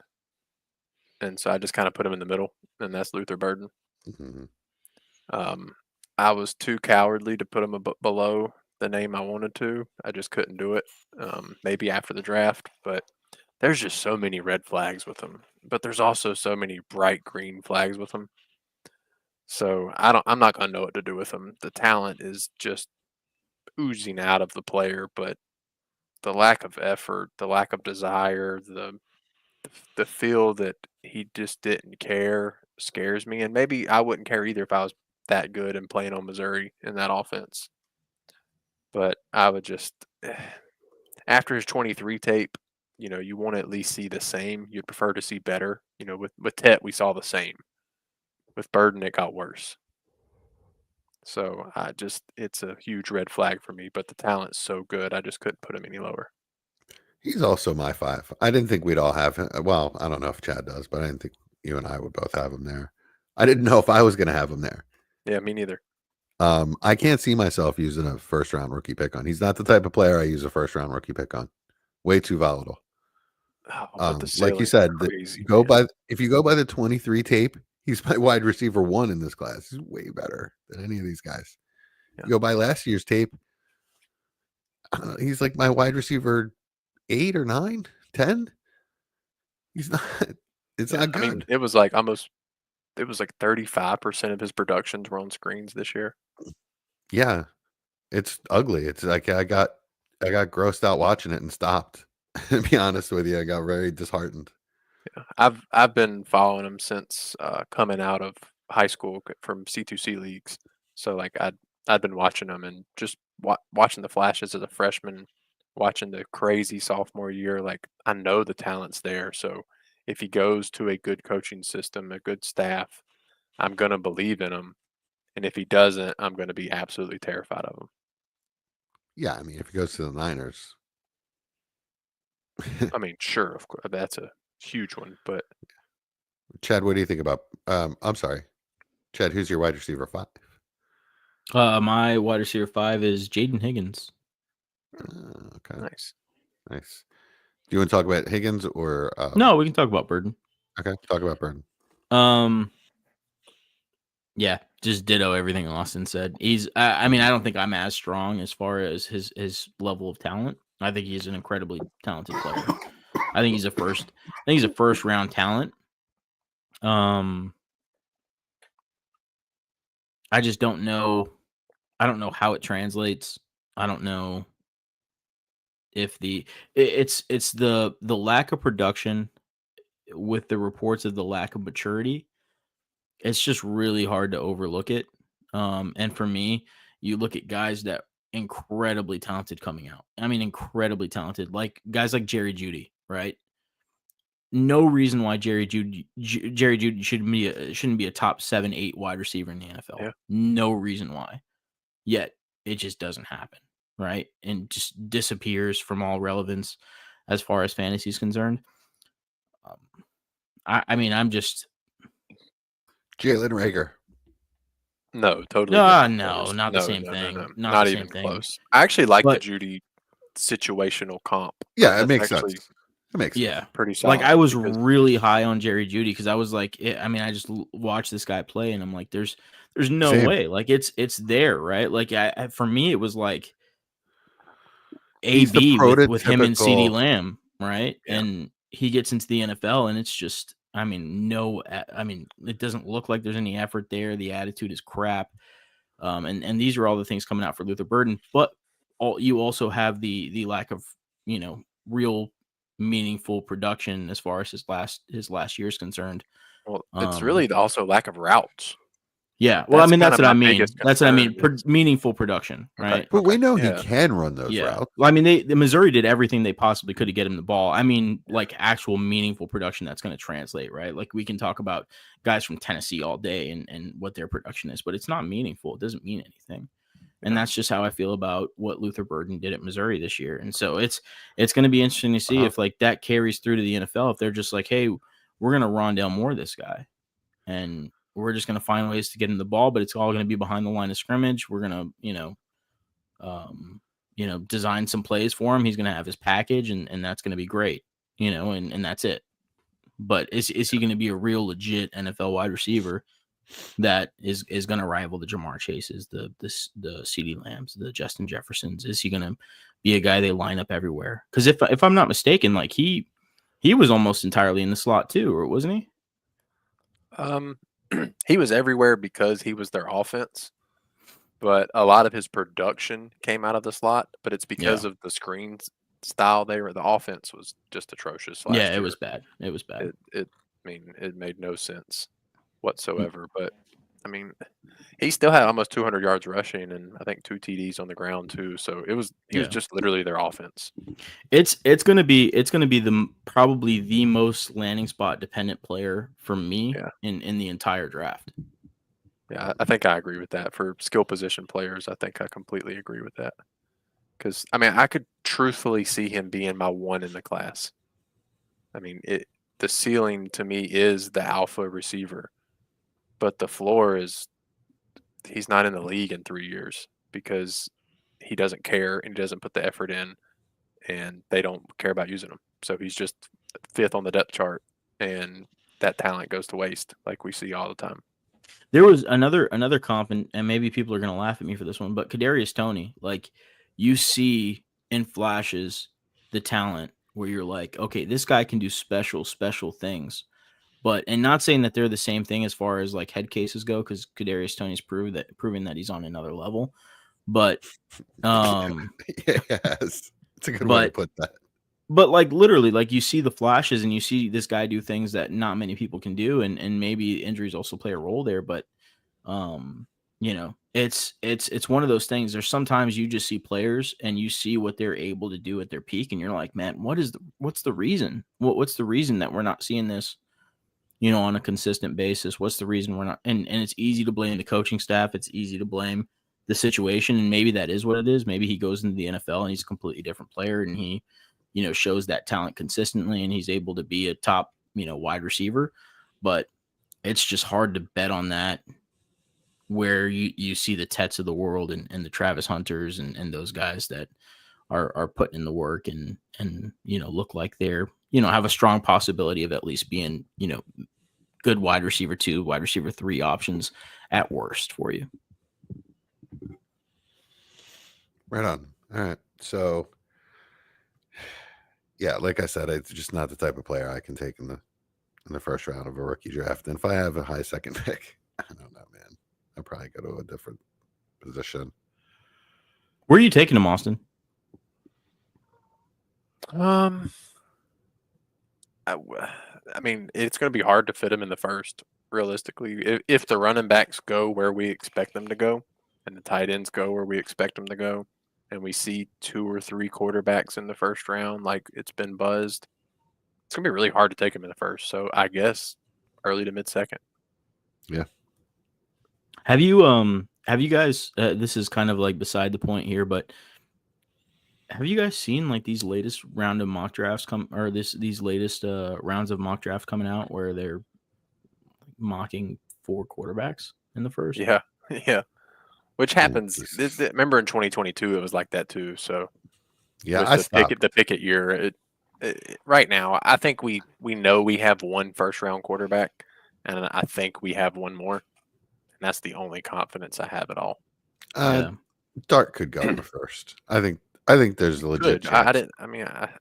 And so I just kind of put him in the middle, and that's Luther Burden. Mm-hmm. I was too cowardly to put him below the name I wanted to. I just couldn't do it. Maybe after the draft, but there's just so many red flags with him. But there's also so many bright green flags with him. So I'm not gonna know what to do with him. The talent is just oozing out of the player, but the lack of effort, the lack of desire, the feel that he just didn't care scares me. And maybe I wouldn't care either if I was that good and playing on Missouri in that offense. But I would just after his 23 tape, you want to at least see the same. You'd prefer to see better. With Tet, we saw the same. With Burden, it got worse. So it's a huge red flag for me. But the talent's so good, I just couldn't put him any lower. He's also my 5. I didn't think we'd all have him. Well, I don't know if Chad does, but I didn't think you and I would both have him there. I didn't know if I was going to have him there. Yeah, me neither. I can't see myself using a first-round rookie pick on. He's not the type of player I use a first-round rookie pick on. Way too volatile. Like you said, crazy, if you go by the 23 tape, he's my wide receiver 1 in this class. He's way better than any of these guys. Yeah. You go by last year's tape, he's like my wide receiver 8 or 9, 10. He's not. It's not good. I mean, it was like 35% of his productions were on screens this year. Yeah, it's ugly. It's like I got grossed out watching it and stopped. To be honest with you, I got very disheartened. Yeah, I've been following him since coming out of high school from C2C leagues. So like I'd been watching him and just watching the flashes as a freshman, watching the crazy sophomore year. Like I know the talent's there. So if he goes to a good coaching system, a good staff, I'm gonna believe in him. And if he doesn't, I'm gonna be absolutely terrified of him. Yeah, I mean, if he goes to the Niners, I mean, sure, of course, that's a huge one. But Chad, what do you think about? I'm sorry, Chad. Who's your wide receiver 5? My wide receiver 5 is Jaden Higgins. Okay, nice. Do you want to talk about Higgins or No, we can talk about Burden. Okay, talk about Burden. Yeah, just ditto everything Austin said. I mean, I don't think I'm as strong as far as his level of talent. I think he's an incredibly talented player. I think he's a first round talent. I just don't know. I don't know how it translates. I don't know if it's the lack of production with the reports of the lack of maturity. It's just really hard to overlook it. And for me, you look at guys that incredibly talented coming out. I mean, incredibly talented, like guys like Jerry Jeudy, right? No reason why Jerry Jeudy shouldn't be a top 7, 8 wide receiver in the NFL. Yeah. No reason why. Yet it just doesn't happen, right? And just disappears from all relevance as far as fantasy is concerned. I mean, I'm just Jalen Reagor. No, totally. No, different not players. the same No, thing. no. Not the even same thing. close. I actually like But- the Judy situational comp. Yeah, it That's makes actually sense. It makes sense. Yeah. pretty solid. Like I was because- really high on Jerry Jeudy because I was like, I mean, I just watched this guy play and I'm like, there's no Same. way. Like it's there, right? Like for me, it was like He's the AB with him and CD prototypical- Lamb, right? Yeah. And he gets into the NFL and it's just, I mean, it doesn't look like there's any effort there. The attitude is crap. And these are all the things coming out for Luther Burden, but you also have the lack of, real meaningful production as far as his last year is concerned. Well, it's really also lack of routes. Yeah, well, I mean, that's kinda what I my mean. biggest That's what I mean. concern is Meaningful production, right? But we know yeah. he can run those Yeah. routes. Well, I mean, the Missouri did everything they possibly could to get him the ball. I mean, like actual meaningful production that's going to translate, right? Like we can talk about guys from Tennessee all day and what their production is, but it's not meaningful. It doesn't mean anything. And that's just how I feel about what Luther Burden did at Missouri this year. And so it's going to be interesting to see if like that carries through to the NFL. If they're just like, hey, we're going to Rondale Moore this guy, and we're just going to find ways to get him the ball, but it's all going to be behind the line of scrimmage. We're going to, design some plays for him. He's going to have his package, and that's going to be great, and that's it. But is he going to be a real legit NFL wide receiver that is going to rival the Jamar Chases, the CeeDee Lambs, the Justin Jeffersons? Is he going to be a guy they line up everywhere? Because if I'm not mistaken, like he was almost entirely in the slot too, or wasn't he? He was everywhere because he was their offense, but a lot of his production came out of the slot. But it's because of the screen style. The offense was just atrocious last year. It was bad. It was bad. I mean, it made no sense whatsoever. But I mean, he still had almost 200 yards rushing and I think 2 TDs on the ground too. So he was just literally their offense. It's gonna be probably the most landing spot dependent player for me in the entire draft. Yeah, I think I agree with that. For skill position players, I think I completely agree with that. Because I mean, I could truthfully see him being my one in the class. I mean, the ceiling to me is the alpha receiver, but the floor is he's not in the league in 3 years because he doesn't care and he doesn't put the effort in, and they don't care about using him. So he's just 5th on the depth chart, and that talent goes to waste, like we see all the time. There was another comp, and maybe people are gonna laugh at me for this one, but Kadarius Toney, like you see in flashes the talent where you're like, okay, this guy can do special things. But and not saying that they're the same thing as far as like head cases go, because Kadarius Toney's proving that he's on another level. But yes, it's a good way to put that. But like literally, like you see the flashes and you see this guy do things that not many people can do, and maybe injuries also play a role there. But it's one of those things. There's sometimes you just see players and you see what they're able to do at their peak, and you're like, man, what's the reason? What's the reason that we're not seeing this? On a consistent basis. What's the reason we're not? And it's easy to blame the coaching staff. It's easy to blame the situation. And maybe that is what it is. Maybe he goes into the NFL and he's a completely different player and he, shows that talent consistently and he's able to be a top, wide receiver. But it's just hard to bet on that where you see the Tets of the world and the Travis Hunters and those guys that are putting in the work and look like they're, have a strong possibility of at least being, good wide receiver 2, wide receiver 3 options at worst for you. Right on. All right. So, yeah, like I said, it's just not the type of player I can take in the first round of a rookie draft. And if I have a high second pick, I don't know, man. I'll probably go to a different position. Where are you taking him, Austin? I mean, it's going to be hard to fit him in the first, realistically. If the running backs go where we expect them to go, and the tight ends go where we expect them to go, and we see 2 or 3 quarterbacks in the first round, like it's been buzzed, it's going to be really hard to take him in the first. So I guess early to mid-second. Yeah. Have you guys? This is kind of like beside the point here, but have you guys seen like these latest round of mock drafts these latest rounds of mock draft coming out where they're mocking 4 quarterbacks in the first? Yeah, yeah. Which happens. Remember in 2022 it was like that too. So yeah, the Pickett year. Right now, I think we know we have 1 first round quarterback, and I think we have 1 more, and that's the only confidence I have at all. Dart could go in the first. I think there's a legit chance.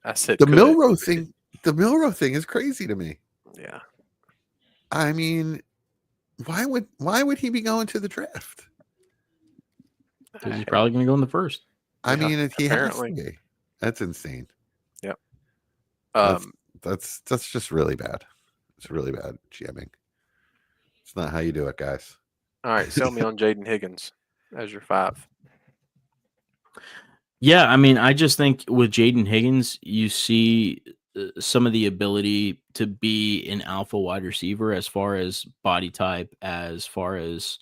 I said the Milrow thing. The Milrow thing is crazy to me. Yeah. I mean, why would he be going to the draft? Because he's probably going to go in the first. I mean, he apparently has to be. That's insane. Yep. That's just really bad. It's really bad GMing. It's not how you do it, guys. All right, sell me on Jaden Higgins as your 5. Yeah, I mean, I just think with Jaden Higgins, you see some of the ability to be an alpha wide receiver as far as body type, as far as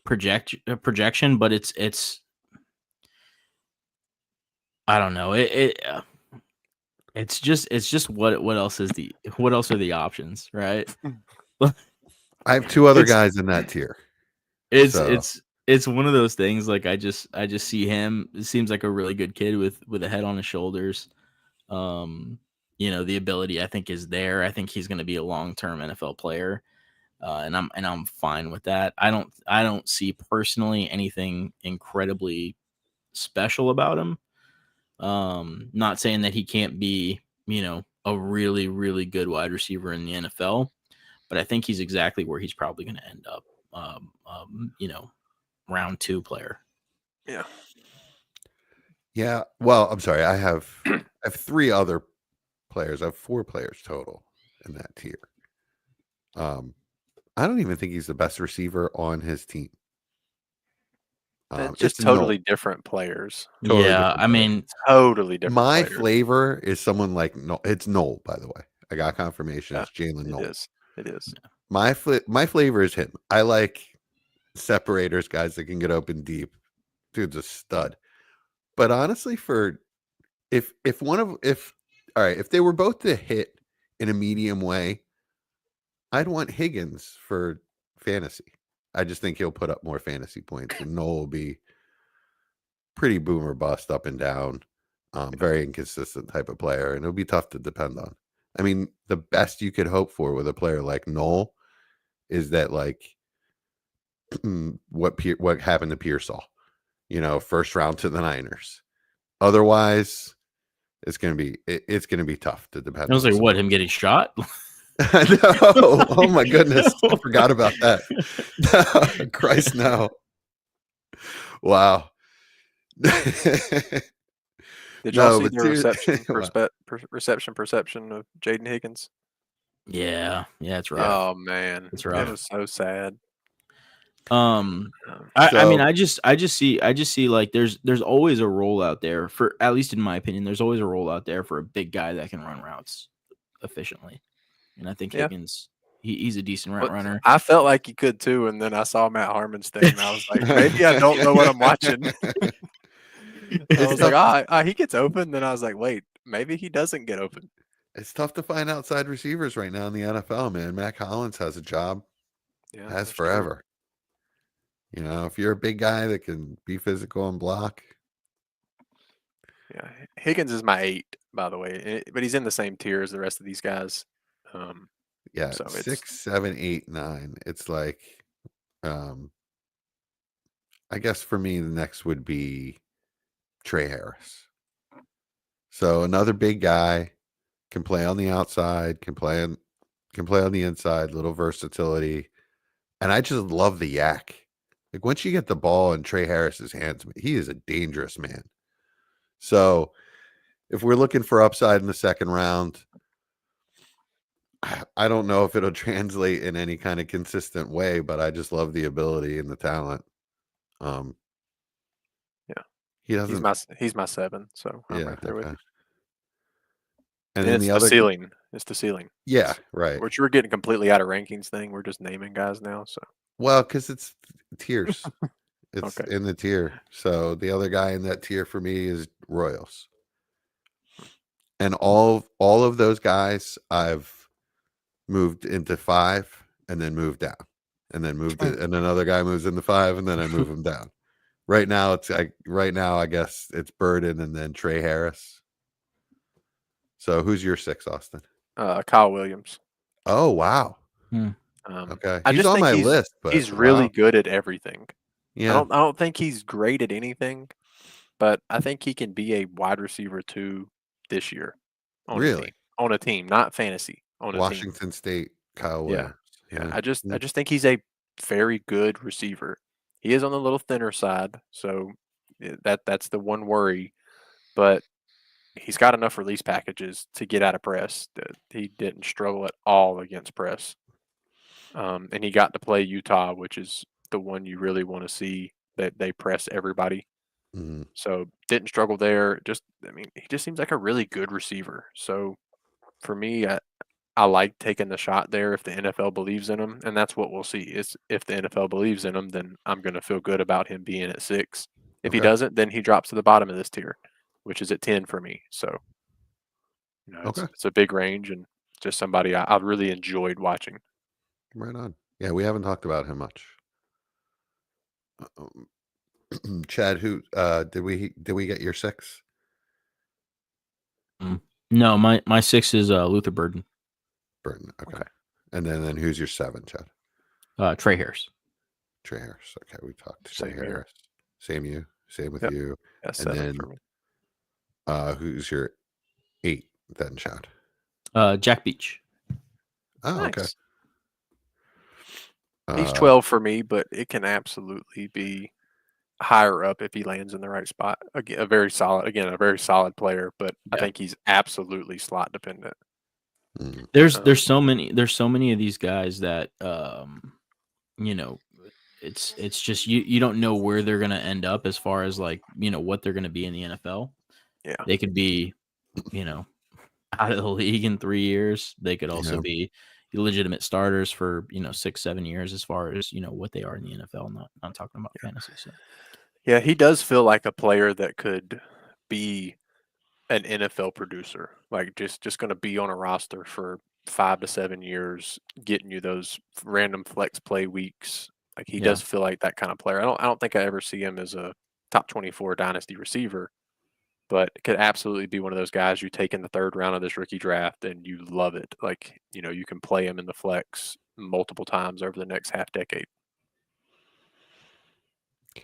projection, but it's I don't know. It's just what else is what else are the options, right? I have 2 other It's guys in that tier. it's So it's it's one of those things. Like I just see him. It seems like a really good kid with a head on his shoulders. The ability I think is there. I think he's going to be a long-term NFL player, and I'm fine with that. I don't see personally anything incredibly special about him. Not saying that he can't be, a really really good wide receiver in the NFL, but I think he's exactly where he's probably going to end up. Round 2 player. Yeah. yeah, well, I'm sorry. I have 3 other players. I have 4 players total in that tier. I don't even think he's the best receiver on his team. They're just It's totally Noel. different players. Totally Yeah, different I player. mean, Totally different My players. flavor is someone like Noel. It's Noel, by the way. I got confirmation. Yeah, It's Jalen it Noel. is. It is. My flavor is him. I like separators, guys that can get open deep. Dude's a stud. But honestly, if they were both to hit in a medium way, I'd want Higgins for fantasy. I just think he'll put up more fantasy points, and Noel will be pretty boomer bust up and down. Very inconsistent type of player, and it'll be tough to depend on. I mean, the best you could hope for with a player like Noel is that, like, what happened to Pearsall, first round to the Niners. Otherwise, it's gonna be tough to depend I was on. like, what, him getting shot? I know. Oh my goodness, I forgot about that. Christ, no. Wow. Did y'all No, see but the reception wow. perception of Jaden Higgins? Yeah, it's rough. Oh man, It's it rough. was so sad. I mean, So I just see like there's always a role out there for, at least in my opinion, there's always a role out there for a big guy that can run routes efficiently, and I think Yeah. Higgins, he's a decent route But runner. I felt like he could too, and then I saw Matt Harmon's thing, and I was like, maybe I don't know what I'm watching. I was like, he gets open. Then I was like, wait, maybe he doesn't get open. It's tough to find outside receivers right now in the NFL, man. Mac Hollins has a job, Yeah, has that's true. forever. If you're a big guy that can be physical and block. Yeah, Higgins is my 8, by the way, but he's in the same tier as the rest of these guys. Yeah, So it's 6, 7, 8, 9. It's like, I guess for me, the next would be Trey Harris. So another big guy, can play on the outside, can play on the inside, little versatility, and I just love the yak. Like, once you get the ball in Trey Harris's hands, he is a dangerous man. So if we're looking for upside in the second round, I don't know if it'll translate in any kind of consistent way, but I just love the ability and the talent. Yeah, he doesn't. he's my 7, so I'm Yeah, right there with okay. you. And And then it's the the other, ceiling. It's the ceiling. yeah, right. Which we're getting completely out of rankings thing. We're just naming guys now. So Well, because it's tiers. It's okay. in the tier. So the other guy in that tier for me is Royals. And all of those guys I've moved into 5 and then moved down. And then and another guy moves into 5 and then I move him down. Right now I guess it's Burden and then Trey Harris. So who's your 6, Austin? Kyle Williams. Oh, wow. Okay. I He's just on think my list, but he's really wow. good at everything. Yeah. I don't think he's great at anything, but I think he can be a wide receiver 2 this year on a team. Really? On a team, not fantasy. On a team. Washington State, Kyle Williams. Yeah. Yeah. I just think he's a very good receiver. He is on the little thinner side, so that's the one worry. But he's got enough release packages to get out of press. He didn't struggle at all against press. And he got to play Utah, which is the one you really want to see, that they press everybody. Mhm. So didn't struggle there. He just seems like a really good receiver. So for me, I like taking the shot there if the NFL believes in him, and that's what we'll see. Is if the NFL believes in him, then I'm going to feel good about him being at 6. If he Okay. doesn't, then he drops to the bottom of this tier, which is at 10 for me. So Okay. it's a big range, and just somebody I really enjoyed watching. Right on. Yeah, we haven't talked about him much. Chad, who did we get your 6? No, my 6 is Luther Burden. Burton. Okay. Okay. And then who's your 7, Chad? Trey Harris. Trey Harris. Okay, we talked to Same Trey here. Harris. Same with Yep. you. That's And 7 then for me. who's your 8 then, Chad? Jack Beach. Oh, okay. Nice. He's 12 for me, but it can absolutely be higher up if he lands in the right spot. Again, a very solid player, but I Yeah. think he's absolutely slot dependent. There's so many of these guys that it's just you don't know where they're gonna end up as far as like what they're gonna be in the NFL. Yeah. They could be out of the league in 3 years. They could also Yeah. be legitimate starters for 6-7 years as far as what they are in the NFL. Not talking about fantasy. So Yeah, he does feel like a player that could be an NFL producer, like just going to be on a roster for 5 to 7 years, getting you those random flex play weeks. Like he does feel like that kind of player. I don't think I ever see him as a top 24 dynasty receiver, but it could absolutely be one of those guys you take in the 3rd round of this rookie draft and you love it. Like, you can play him in the flex multiple times over the next half decade.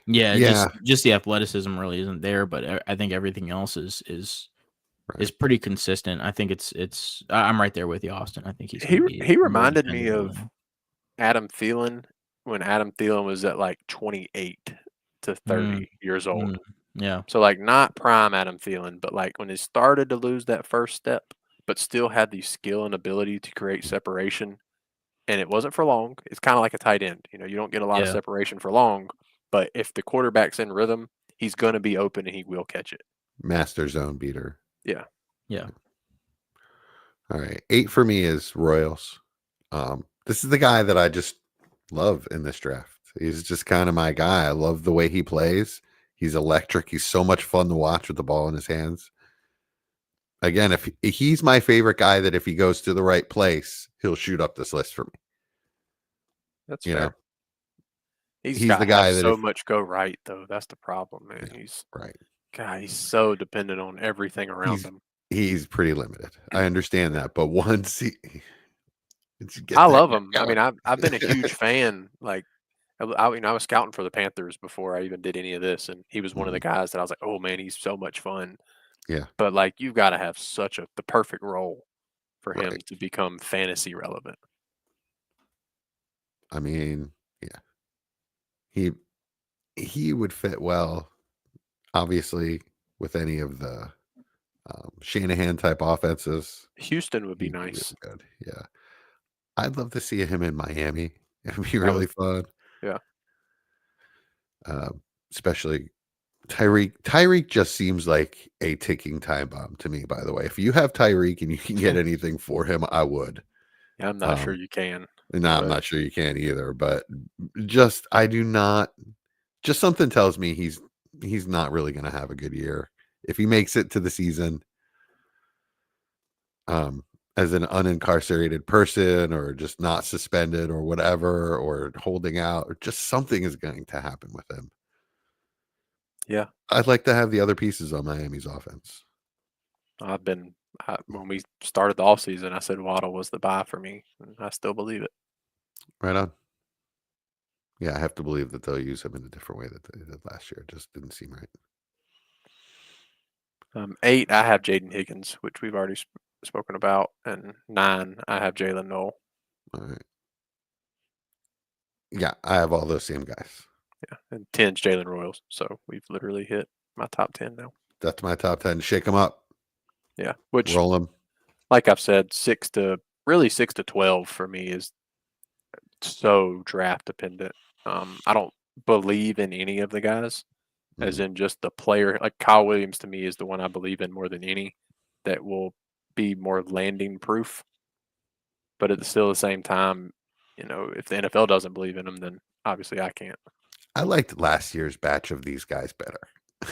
yeah. Just the athleticism really isn't there, but I think everything else is pretty consistent. I think I'm right there with you, Austin. I think he's He gonna be he more reminded me dependable of than- Adam Thielen when Adam Thielen was at like 28 to 30 years old. Yeah. So like not prime Adam Thielen, but like when he started to lose that first step, but still had the skill and ability to create separation. And it wasn't for long. It's kind of like a tight end. You don't get a lot of separation for long, but if the quarterback's in rhythm, he's going to be open and he will catch it. Master zone beater. Yeah. All right. 8 for me is Royals. This is the guy that I just love in this draft. He's just kind of my guy. I love the way he plays. He's electric. He's so much fun to watch with the ball in his hands. Again, if he's my favorite guy, that if he goes to the right place, he'll shoot up this list for me. That's fair. He's the guy that so much go right though. That's the problem, man. Yeah, He's right. God, he's so dependent on everything around him. He's pretty limited. I understand that, but once I love him. I mean, I've been a huge fan. Like, I was scouting for the Panthers before I even did any of this, and he was one of the guys that I was like, oh man, he's so much fun. Yeah. But like, you've got to have the perfect role for him to become fantasy relevant. I mean, yeah, he would fit well, obviously, with any of the Shanahan type offenses. Houston would be nice. Really good. Yeah, I'd love to see him in Miami. It'd be really fun. Yeah. Especially Tyreek just seems like a ticking time bomb to me, by the way. If you have Tyreek and you can get anything for him, I would. Yeah, I'm not sure you can. No, I'm not sure you can either, but just something tells me he's not really going to have a good year. If he makes it to the season as an unincarcerated person, or just not suspended or whatever, or holding out, or just something is going to happen with him. Yeah. I'd like to have the other pieces on Miami's offense. When we started the offseason, I said Waddle was the buy for me, and I still believe it. Right on. Yeah, I have to believe that they'll use him in a different way that they did last year. It just didn't seem right. 8, I have Jaden Higgins, which we've already spoken about, and 9, I have Jalen Noel. All right. Yeah, I have all those same guys. Yeah, and 10's Jalen Royals. So we've literally hit my top 10 now. That's my top 10. Shake them up. Yeah, which roll them. Like I've said, 6 to 12 for me is so draft dependent. I don't believe in any of the guys, as in just the player. Like Kyle Williams to me is the one I believe in more than any, that will be more landing proof. But at still the same time, if the NFL doesn't believe in him, then obviously I can't. I liked last year's batch of these guys better.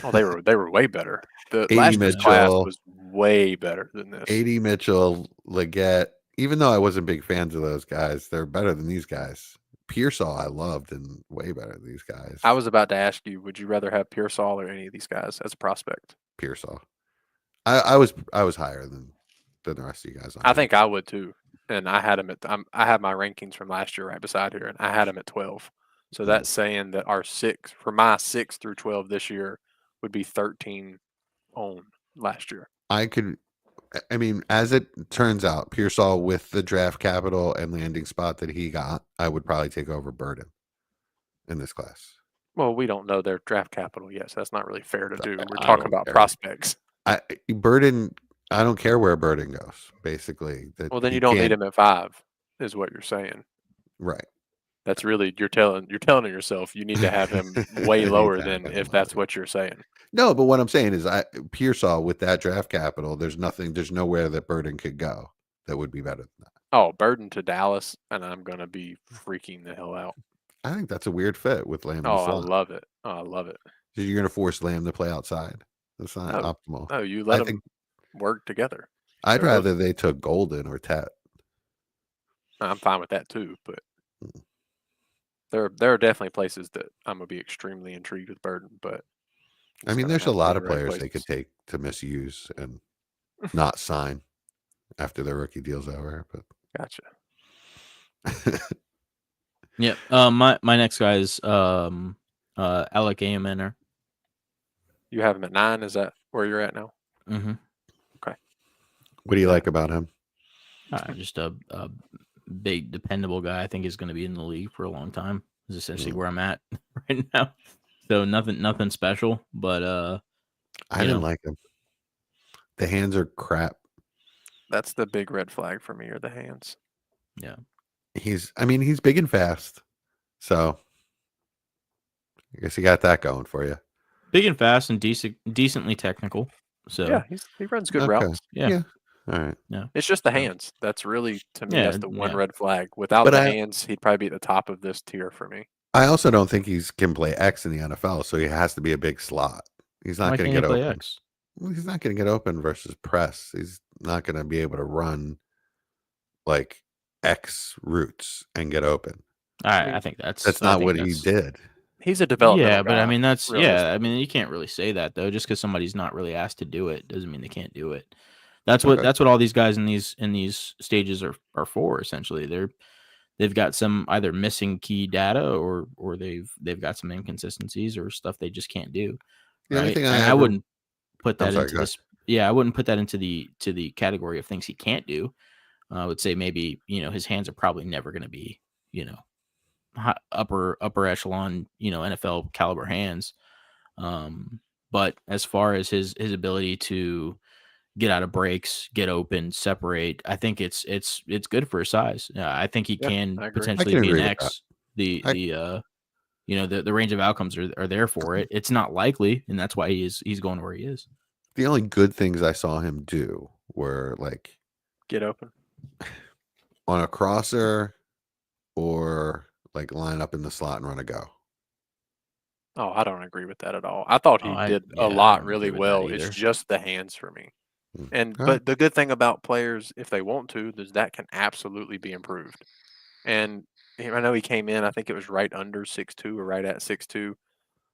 Oh, they were way better. The 80 last year's class Mitchell, was way better than this. 80 Mitchell, Leggett. Even though I wasn't big fans of those guys, they're better than these guys. Pearsall I loved and way better than these guys. I was about to ask you, would you rather have Pearsall or any of these guys as a prospect? Pearsall. I was higher than the rest of you guys. I think I would too. And I had him at I have my rankings from last year right beside here, and I had him at 12. So that's saying that our my 6 through 12 this year would be 13 on last year. I mean, as it turns out, Pearsall with the draft capital and landing spot that he got, I would probably take over Burden in this class. Well, we don't know their draft capital yet, so that's not really fair to do. We're I talking don't about care. prospects. Burden, I don't care where Burden goes, basically. Well, then you don't need him at 5, is what you're saying. Right. That's really you're telling yourself you need to have him way lower than if that's what you're saying. No, but what I'm saying is Pearsall with that draft capital, there's nowhere that Burden could go that would be better than that. Oh, Burden to Dallas, and I'm gonna be freaking the hell out. I think that's a weird fit with Lamb. Oh, I love it. Oh, I love it. You're going to force Lamb to play outside. That's not optimal. No, you let them work together. I'd rather they took Golden or Tet. I'm fine with that too, but there are definitely places that I'm gonna be extremely intrigued with Burden. But I mean, there's a lot of players they could take to misuse and not sign after their rookie deal's over. But gotcha. Yeah. My next guy is Alec Ayomanor. You have him at 9. Is that where you're at now? Mm-hmm. Okay. What do you like about him? Just a big, dependable guy. I think he's going to be in the league for a long time. Is essentially where I'm at right now. So nothing special, but I didn't like him. The hands are crap. That's the big red flag for me, are the hands. Yeah. He's big and fast. So I guess you got that going for you. Big and fast and decently technical. So yeah, he runs good routes. Yeah. All right. Yeah. It's just the hands. That's really, to me, that's the one red flag. Without hands, he'd probably be at the top of this tier for me. I also don't think he can play X in the NFL, so he has to be a big slot. He's not going to get open. X? Well, he's not going to get open versus press. He's not going to be able to run like X routes and get open. I think that's not what he did. He's a developmental guy. But I mean I mean you can't really say that though. Just because somebody's not really asked to do it doesn't mean they can't do it. That's what all these guys in these stages are for. Essentially, they've got some either missing key data or they've got some inconsistencies or stuff they just can't do. Right? I wouldn't put that into this. Yeah, I wouldn't put that into the category of things he can't do. I would say maybe his hands are probably never going to be upper echelon NFL caliber hands. But as far as his ability to get out of breaks, get open, separate, I think it's good for his size. I think he can potentially be an X. The range of outcomes are there for it. It's not likely, and that's why he's going where he is. The only good things I saw him do were like get open on a crosser or like line up in the slot and run a go. Oh, I don't agree with that at all. I thought he did a lot really well. It's just the hands for me. But the good thing about players, if they want to, is that can absolutely be improved. And I know he came in, I think it was right under 6'2" or right at 6'2".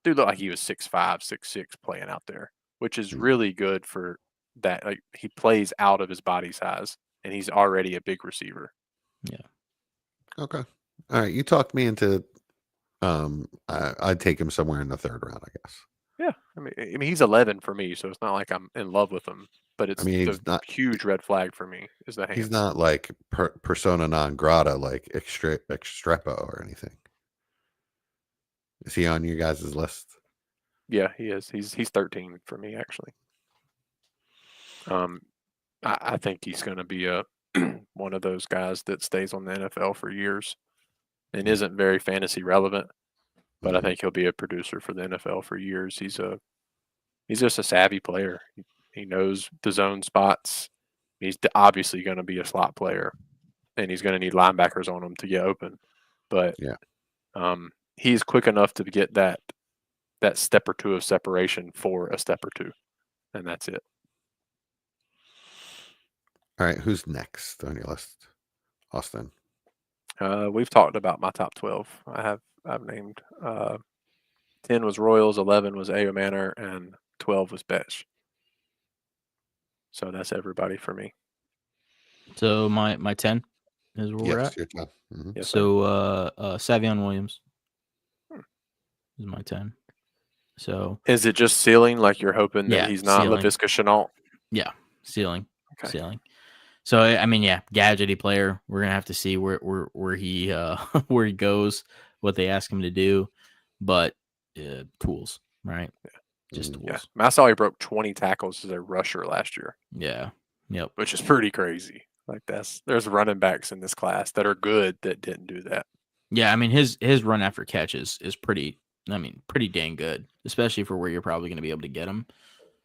Dude looked like he was 6'5", 6'6" playing out there, which is really good for that. Like he plays out of his body size, and he's already a big receiver. Yeah. Okay. All right. You talked me into. I'd take him somewhere in the 3rd round, I guess. Yeah, I mean he's 11 for me, so it's not like I'm in love with him. But it's the huge red flag for me is the hands. He's not like persona non grata like Estrepo or anything. Is he on you guys' list? Yeah, he is. He's 13 for me actually. I think he's going to be one of those guys that stays on the NFL for years. and isn't very fantasy relevant. But I Mhm. think he'll be a producer for the NFL for years. He's just a savvy player. He knows the zone spots. He's obviously going to be a slot player, and he's going to need linebackers on him to get open. But Yeah. he's quick enough to get that step or two of separation for a step or two, and that's it. All right, who's next on your list? Austin. We've talked about my top 12. I've named 10 was Royals, 11 was Ao Manor, and 12 was Betch. So that's everybody for me. So my 10 is where we're Yes, at. your time. Mhm. Yes, sir. So Savion Williams Hmm. is my 10. So Is it just ceiling, like you're hoping that Yeah, he's not ceiling. LaVisca Chenault? yeah, ceiling, Okay. ceiling. So I mean, yeah, gadgety player. We're gonna have to see where he where he goes, what they ask him to do, but tools, right? Just Mhm. Yeah. tools. I saw he broke 20 tackles as a rusher last year, Yeah. Yep. which is pretty crazy. Like there's running backs in this class that are good that didn't do that. Yeah, I mean his run after catch is pretty. I mean, pretty dang good, especially for where you're probably going to be able to get him.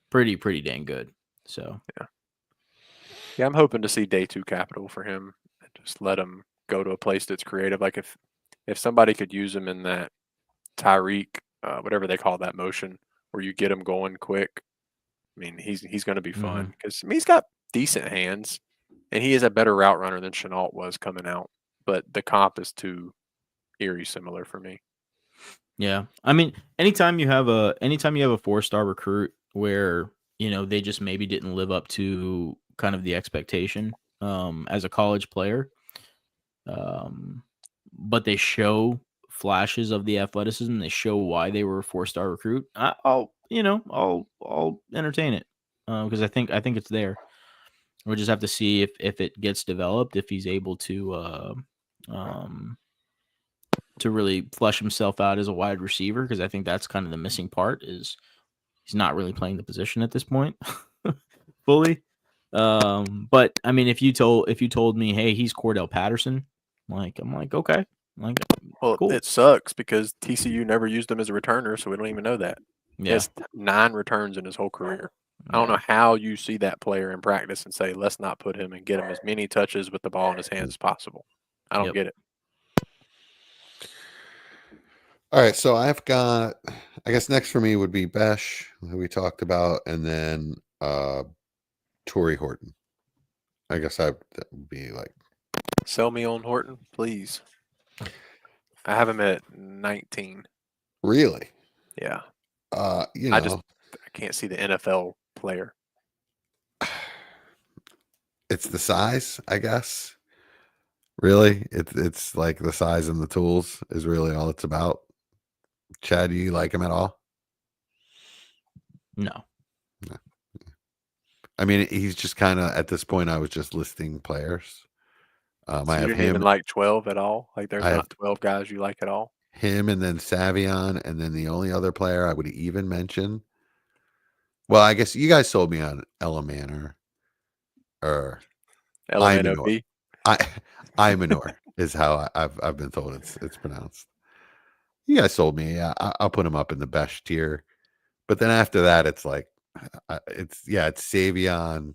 Pretty dang good. So Yeah, I'm hoping to see day 2 capital for him and just let him go to a place that's creative. Like if somebody could use him in that Tyreek, whatever they call that motion, where you get him going quick. I mean, he's going to be fun because he's got decent hands, and he is a better route runner than Chenault was coming out. But the comp is too eerie similar for me. yeah, I mean, anytime you have a 4-star recruit where they just maybe didn't live up to kind of the expectation as a college player, but they show flashes of the athleticism, they show why they were a 4-star recruit. I'll entertain it because I think it's there. We'll just have to see if it gets developed, if he's able to really flesh himself out as a wide receiver, because I think that's kind of the missing part is he's not really playing the position at this point fully. But I mean, if you told me, hey, he's Cordell Patterson, I'm like, okay, like, Well, cool. it sucks because TCU never used him as a returner, so we don't even know that. He Yeah, has 9 returns in his whole career. I don't yeah. know how you see that player in practice and say, let's not put him and get him as many touches with the ball in his hands as possible. I don't Yep. get it. All right, so I've got. I guess next for me would be Besh, who we talked about, and then Torrey Horton. I guess that would be like. Sell me on Horton, please. I have him at 19. Really? Yeah. You I know, can't see the NFL player. it's the size, I guess. Really, it's like the size and the tools is really all it's about. Chad, do you like him at all? No. I mean, he's just kind of at this point. I was just listing players. So I you have didn't him. even like 12 at all? Like there's I have not 12 guys you like at all? him, and then Savion, and then the only other player I would even mention. Well, I guess you guys sold me on Ella Manor or Imanor. LMNOP? Imanor is how I've been told it's pronounced. You guys sold me. Yeah, I'll put him up in the best tier. But then after that, it's like it's Savion,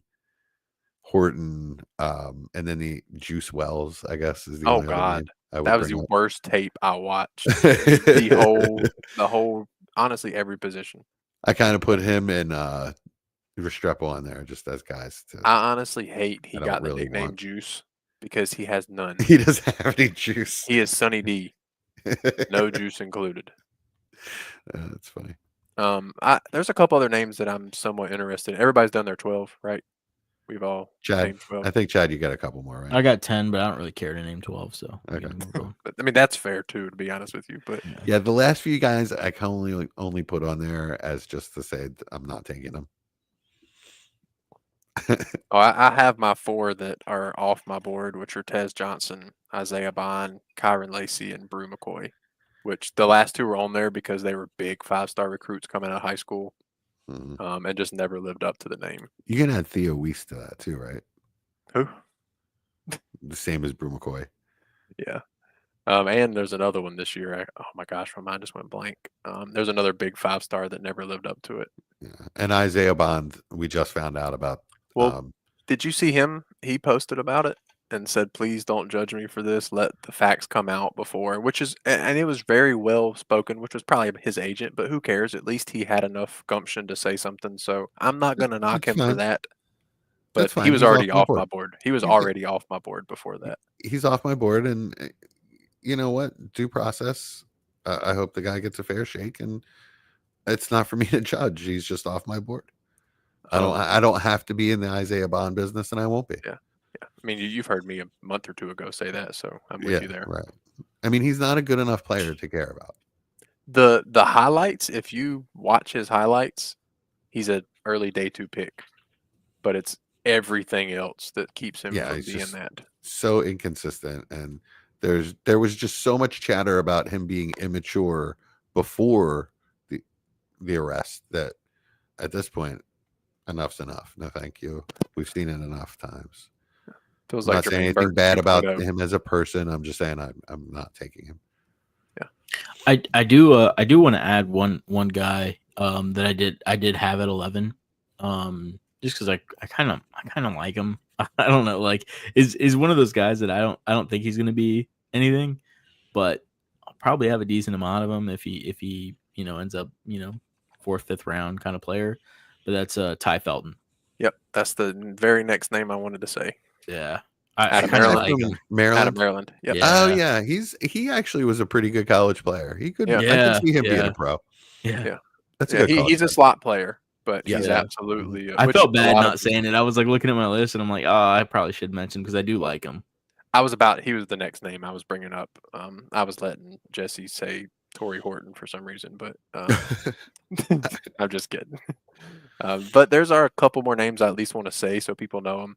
Horton, and then the Juice Wells, I guess, is the Oh only other God. name I would That was bring the up. worst tape I watched. The whole honestly every position. I kind of put him and Restrepo on there just as guys to I honestly hate he I don't got the really nickname want. Juice because he has none. He doesn't have any juice. He is Sunny D, no juice included. That's funny. There's a couple other names that I'm somewhat interested in. Everybody's done their 12, right? We've all Chad, named 12. I think Chad, you got a couple more, right? I got 10, but I don't really care to name 12. So we Okay. can move on. But, I mean, that's fair too, to be honest with you. But Yeah, the last few guys I can only put on there as just to say I'm not taking them. I have my 4 that are off my board, which are Tez Johnson, Isaiah Bond, Kyron Lacey, and Brew McCoy. Which the last 2 were on there because they were big 5-star recruits coming out of high school, and just never lived up to the name. You can add Theo Weiss to that too, right? Who? The same as Brew McCoy. Yeah. And there's another one this year. Oh my gosh, my mind just went blank. There's another big 5-star that never lived up to it. Yeah. And Isaiah Bond, we just found out about. Well, did you see him? He posted about it and said, "Please don't judge me for this. Let the facts come out before." Which is, and it was very well spoken, which was probably his agent. But who cares? At least he had enough gumption to say something. So I'm not going to knock That's him for fine. that. That's But fine. he was He's already off off my my board. board. He was He's- already off my board before that. He's off my board, and you know what? Due process. I hope the guy gets a fair shake, and it's not for me to judge. He's just off my board. I don't have to be in the Isaiah Bond business, and I won't be. Yeah. I mean, you've heard me a month or two ago say that, so I'm with you there. Right. I mean, he's not a good enough player to care about. The highlights, if you watch his highlights, he's an early day 2 pick, but it's everything else that keeps him from he's being just that. so inconsistent, and there was just so much chatter about him being immature before the arrest that at this point, enough's enough. No, thank you. We've seen it enough times. Feels I'm like not saying Jermaine anything Burke bad about 2.0. him as a person. I'm just saying I'm not taking him. I do want to add one guy that I did have at 11, just because I kind of like him. I don't know, like is one of those guys that I don't think he's gonna be anything, but I'll probably have a decent amount of him if he ends up 4th, 5th round kind of player. But that's Ty Felton. Yep, that's the very next name I wanted to say. Yeah, Out I of kind of Maryland. like him. Maryland. Out of Maryland. Yep. Yeah. Oh yeah, he actually was a pretty good college player. He could. Yeah. I could see him being a pro. Yeah. That's a Yeah, good. college he's a player. slot player, but Yeah. he's Yeah. absolutely. I which felt a bad lot not of- saying it. I was like looking at my list and I'm like, oh, I probably should mention because I do like him. he was the next name I was bringing up. I was letting Jesse say Torrey Horton for some reason, but I'm just kidding. But there's a couple more names I at least want to say so people know him.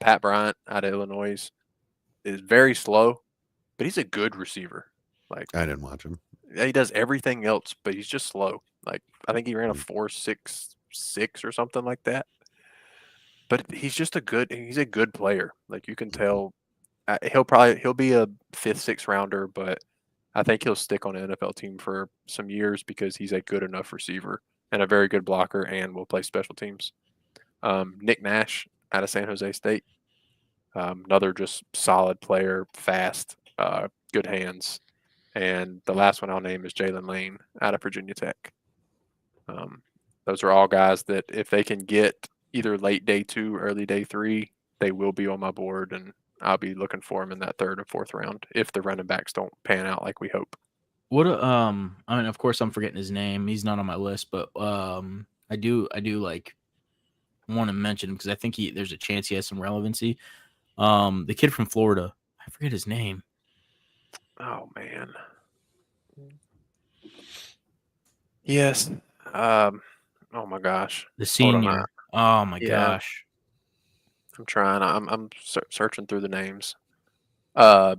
Pat Bryant out of Illinois is very slow, but he's a good receiver. Like I didn't watch him. he does everything else, but he's just slow. Like I think he ran a 4.66 or something like that. But he's a good player. Like you can tell he'll be a 5th, 6th rounder, but I think he'll stick on an NFL team for some years because he's a good enough receiver and a very good blocker and will play special teams. Nick Nash out of San Jose State. Another just solid player, fast, good hands. And the last one I'll name is Jalen Lane out of Virginia Tech. Those are all guys that if they can get either late day 2, early day 3, they will be on my board, and I'll be looking for them in that 3rd and 4th round if the running backs don't pan out like we hope. What I mean, of course I'm forgetting his name. He's not on my list, but I do like want to mention him because I think there's a chance he has some relevancy. The kid from Florida, I forget his name. Oh man. Yes. Oh my gosh. The Hold on, senior. Oh my Yeah. gosh. I'm trying. I'm searching through the names. I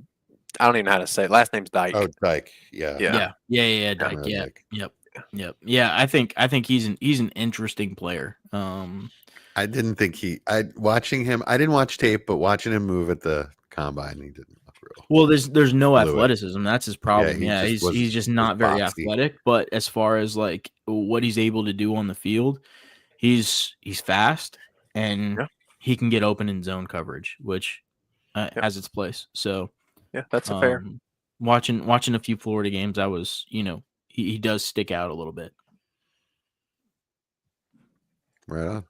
don't even know how to say it. Last name's Dyke. Oh, Dyke. Yeah. Yeah. Dyke. know Yeah. Dyke. Yep. Yeah. I think he's an interesting player. I didn't think watching him. I didn't watch tape, but watching him move at the combine, he didn't look real. Well, there's no Fluid. athleticism. That's his problem. he Yeah, just he's just not was very boxy. athletic. But as far as like what he's able to do on the field, he's fast and Yeah. he can get open in zone coverage, which has its place. So Yeah, that's a fair. Watching a few Florida games, I was he does stick out a little bit. Right on.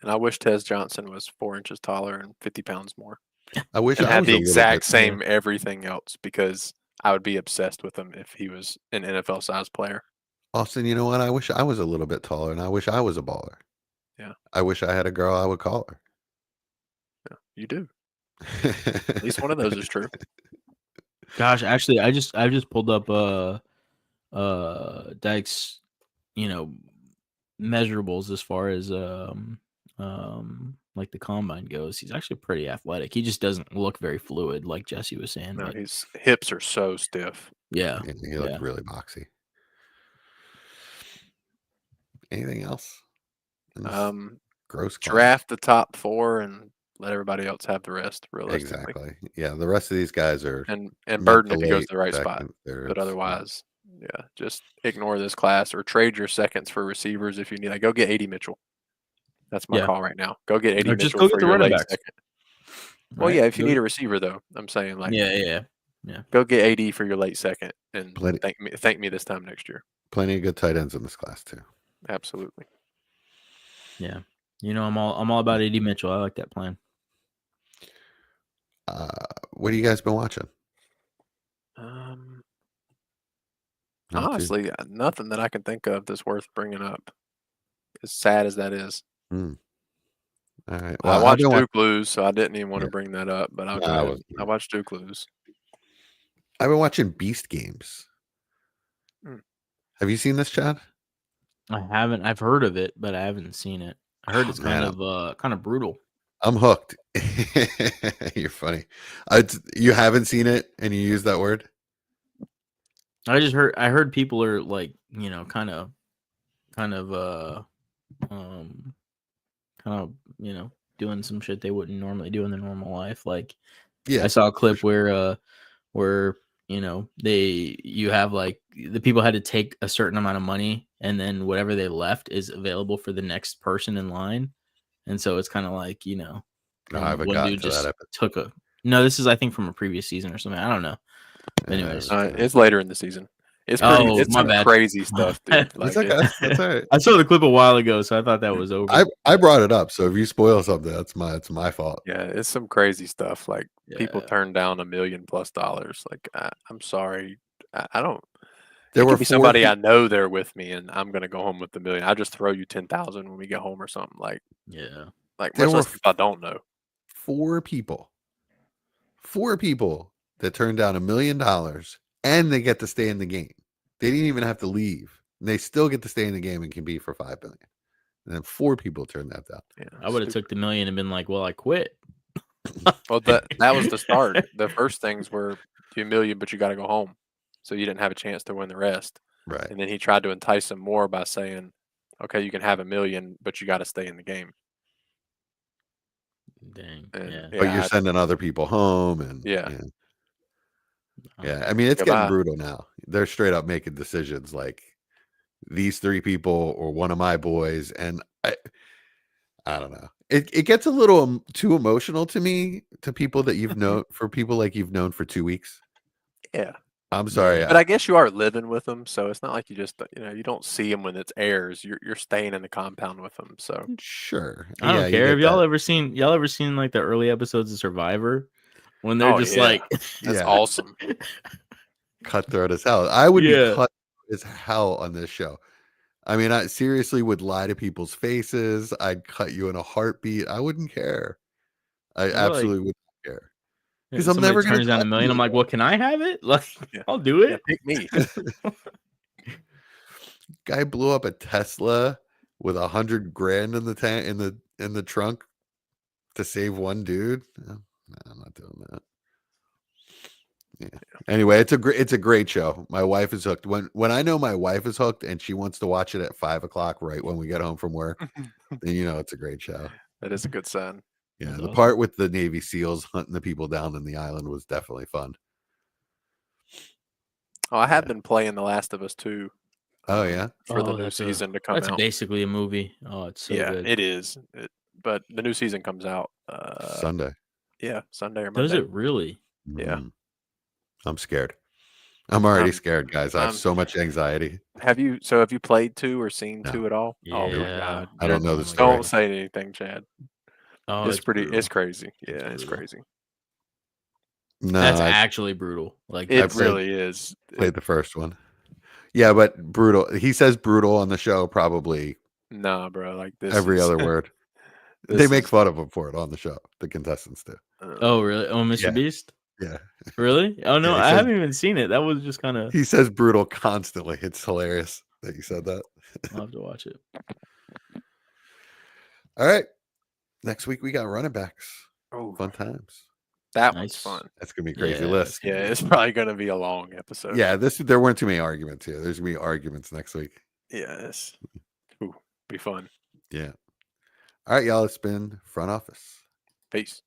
And I wish Tez Johnson was 4 inches taller and 50 pounds more. I wish And I had was the a little exact bit- same everything else because I would be obsessed with him if he was an NFL size player. Austin, you know what? I wish I was a little bit taller, and I wish I was a baller. Yeah. I wish I had a girl I would call her. Yeah, you do. At least one of those is true. Gosh, actually, I just pulled up Dyke's measurables as far as like the combine goes. He's actually pretty athletic. He just doesn't look very fluid, like Jesse was saying. No, but his hips are so stiff. yeah. He looked really boxy. Anything else? In this gross class? Draft the top 4 and let everybody else have the rest. Realistically, Exactly. Yeah, the rest of these guys are and mid burden to if he goes late to the right spot. second, thirds. But otherwise, yeah, just ignore this class or trade your seconds for receivers if you need. Like, go get 80 Mitchell. That's my Yeah. call right now. Go get 80 Or just Mitchell go get for the your running late backs. second. Well, right? yeah, if you Go need get- a receiver though, I'm saying like, yeah. go get 80 for your late second, and Plenty- thank me this time next year. Plenty of good tight ends in this class too. Absolutely. Yeah. You know, I'm all about Eddie Mitchell. I like that plan. What have you guys been watching? Not too. Honestly, nothing that I can think of that's worth bringing up. As sad as that is. All right. I Well, watched Duke lose, so I didn't even want to Yeah. bring that up. But I'll No, go I ahead. wasn't. I watched Duke lose. I've been watching Beast Games. Hmm. Have you seen this, Chad? I haven't. I've heard of it, but I haven't seen it. I heard Oh, it's man. kind of brutal. I'm hooked. You're funny. You haven't seen it, and you use that word. I heard people are like, you know, kind of, you know, doing some shit they wouldn't normally do in their normal life. Like, Yeah, I saw a clip where you know, you have like the people had to take a certain amount of money, and then whatever they left is available for the next person in line. And so it's kind of like, you know, No, I haven't one gotten dude to just that episode. took a no. This is I think from a previous season or something. I don't know. Anyways, It's later in the season. It's pretty. Oh, It's my some bad. crazy stuff, dude. It's Like, okay. That's all right. I saw the clip a while ago, so I thought that was over. I brought it up, so if you spoil something, it's my fault. yeah, it's some crazy stuff. Like, people Yeah. turn down $1 million+ plus. Like, I'm sorry, I don't. There It were could be four somebody peop- I know there with me, and I'm gonna go home with $1 million. I just throw you 10,000 when we get home or something. Like Yeah. There much were less people I don't know. four people that turned down $1 million, and they get to stay in the game. They didn't even have to leave. And they still get to stay in the game and compete for $5 million. And then 4 people turned that down. Yeah, I would have took the $1 million and been like, well, I quit. Well, that was the start. The first things were $2 million, but you got to go home, so you didn't have a chance to win the rest. Right. And then he tried to entice them more by saying, "Okay, you can have $1 million, but you got to stay in the game." Dang. And, Yeah. But you're sending other people home, and Yeah. yeah. I mean, it's Goodbye. getting brutal now. They're straight up making decisions like these 3 people or one of my boys, and I don't know. It gets a little too emotional to me, to people that you've known, for people like you've known for 2 weeks. Yeah. I'm sorry. But I guess you are living with them, so it's not like you just, you don't see them when it's airs. You're staying in the compound with them, so. Sure. I don't you care. get Have y'all that. ever seen like the early episodes of Survivor when they're Oh, just yeah. like That's Yeah. awesome. Cutthroat as hell. I would be Yeah. cutthroat as hell on this show. I mean, I seriously would lie to people's faces. I'd cut you in a heartbeat. I wouldn't care. I Like- absolutely wouldn't care. Because I'm somebody never going turns to down $1 million. I'm like, well, can I have it? Like, Yeah. I'll do Yeah, it. pick me. Guy blew up a Tesla with $100,000 in the tank in the trunk to save one dude. No, I'm not doing that. Yeah. Anyway, it's a great show. My wife is hooked. When I know my wife is hooked and she wants to watch it at 5:00 right when we get home from work, then you know it's a great show. That is a good sign. Yeah, That's the awesome. part with the Navy SEALs hunting the people down in the island was definitely fun. Oh, I have been playing The Last of Us 2. Oh yeah, For the new that's season to come That's out. basically a movie. Oh, it's so Yeah, good. it is. But the new season comes out Sunday. yeah, Sunday or Monday. Does it really? Yeah. Mhm. I'm scared. I'm already scared, guys. I have so much anxiety. Have you played 2 or seen 2 at all? Oh my Yeah. god. I don't know the my story. Don't say anything, Chad. Oh, It's pretty brutal. it's crazy. Yeah, it's brutal. crazy. No, That's I actually brutal. Like It that's really is. played the first one. Yeah, but brutal. He says brutal on the show probably Nah, bro. Like this every is, other word. this They make is- fun of him for it on the show. The contestants do. Oh, really? Oh, Mr. Yeah. Beast? Yeah. Really? Oh no, Yeah, he I says- haven't even seen it. That was just kind of. He says brutal constantly. It's hilarious that you said that. I'll have to watch it. All right. Next week we got running backs. Oh, Fun times. that Nice. one's fun. That's gonna be a crazy Yeah, list. Yeah, it's probably gonna be a long episode. Yeah, there weren't too many arguments here. There's gonna be arguments next week. Yeah, be fun. Yeah. All right, y'all. It's been Front Office. Peace.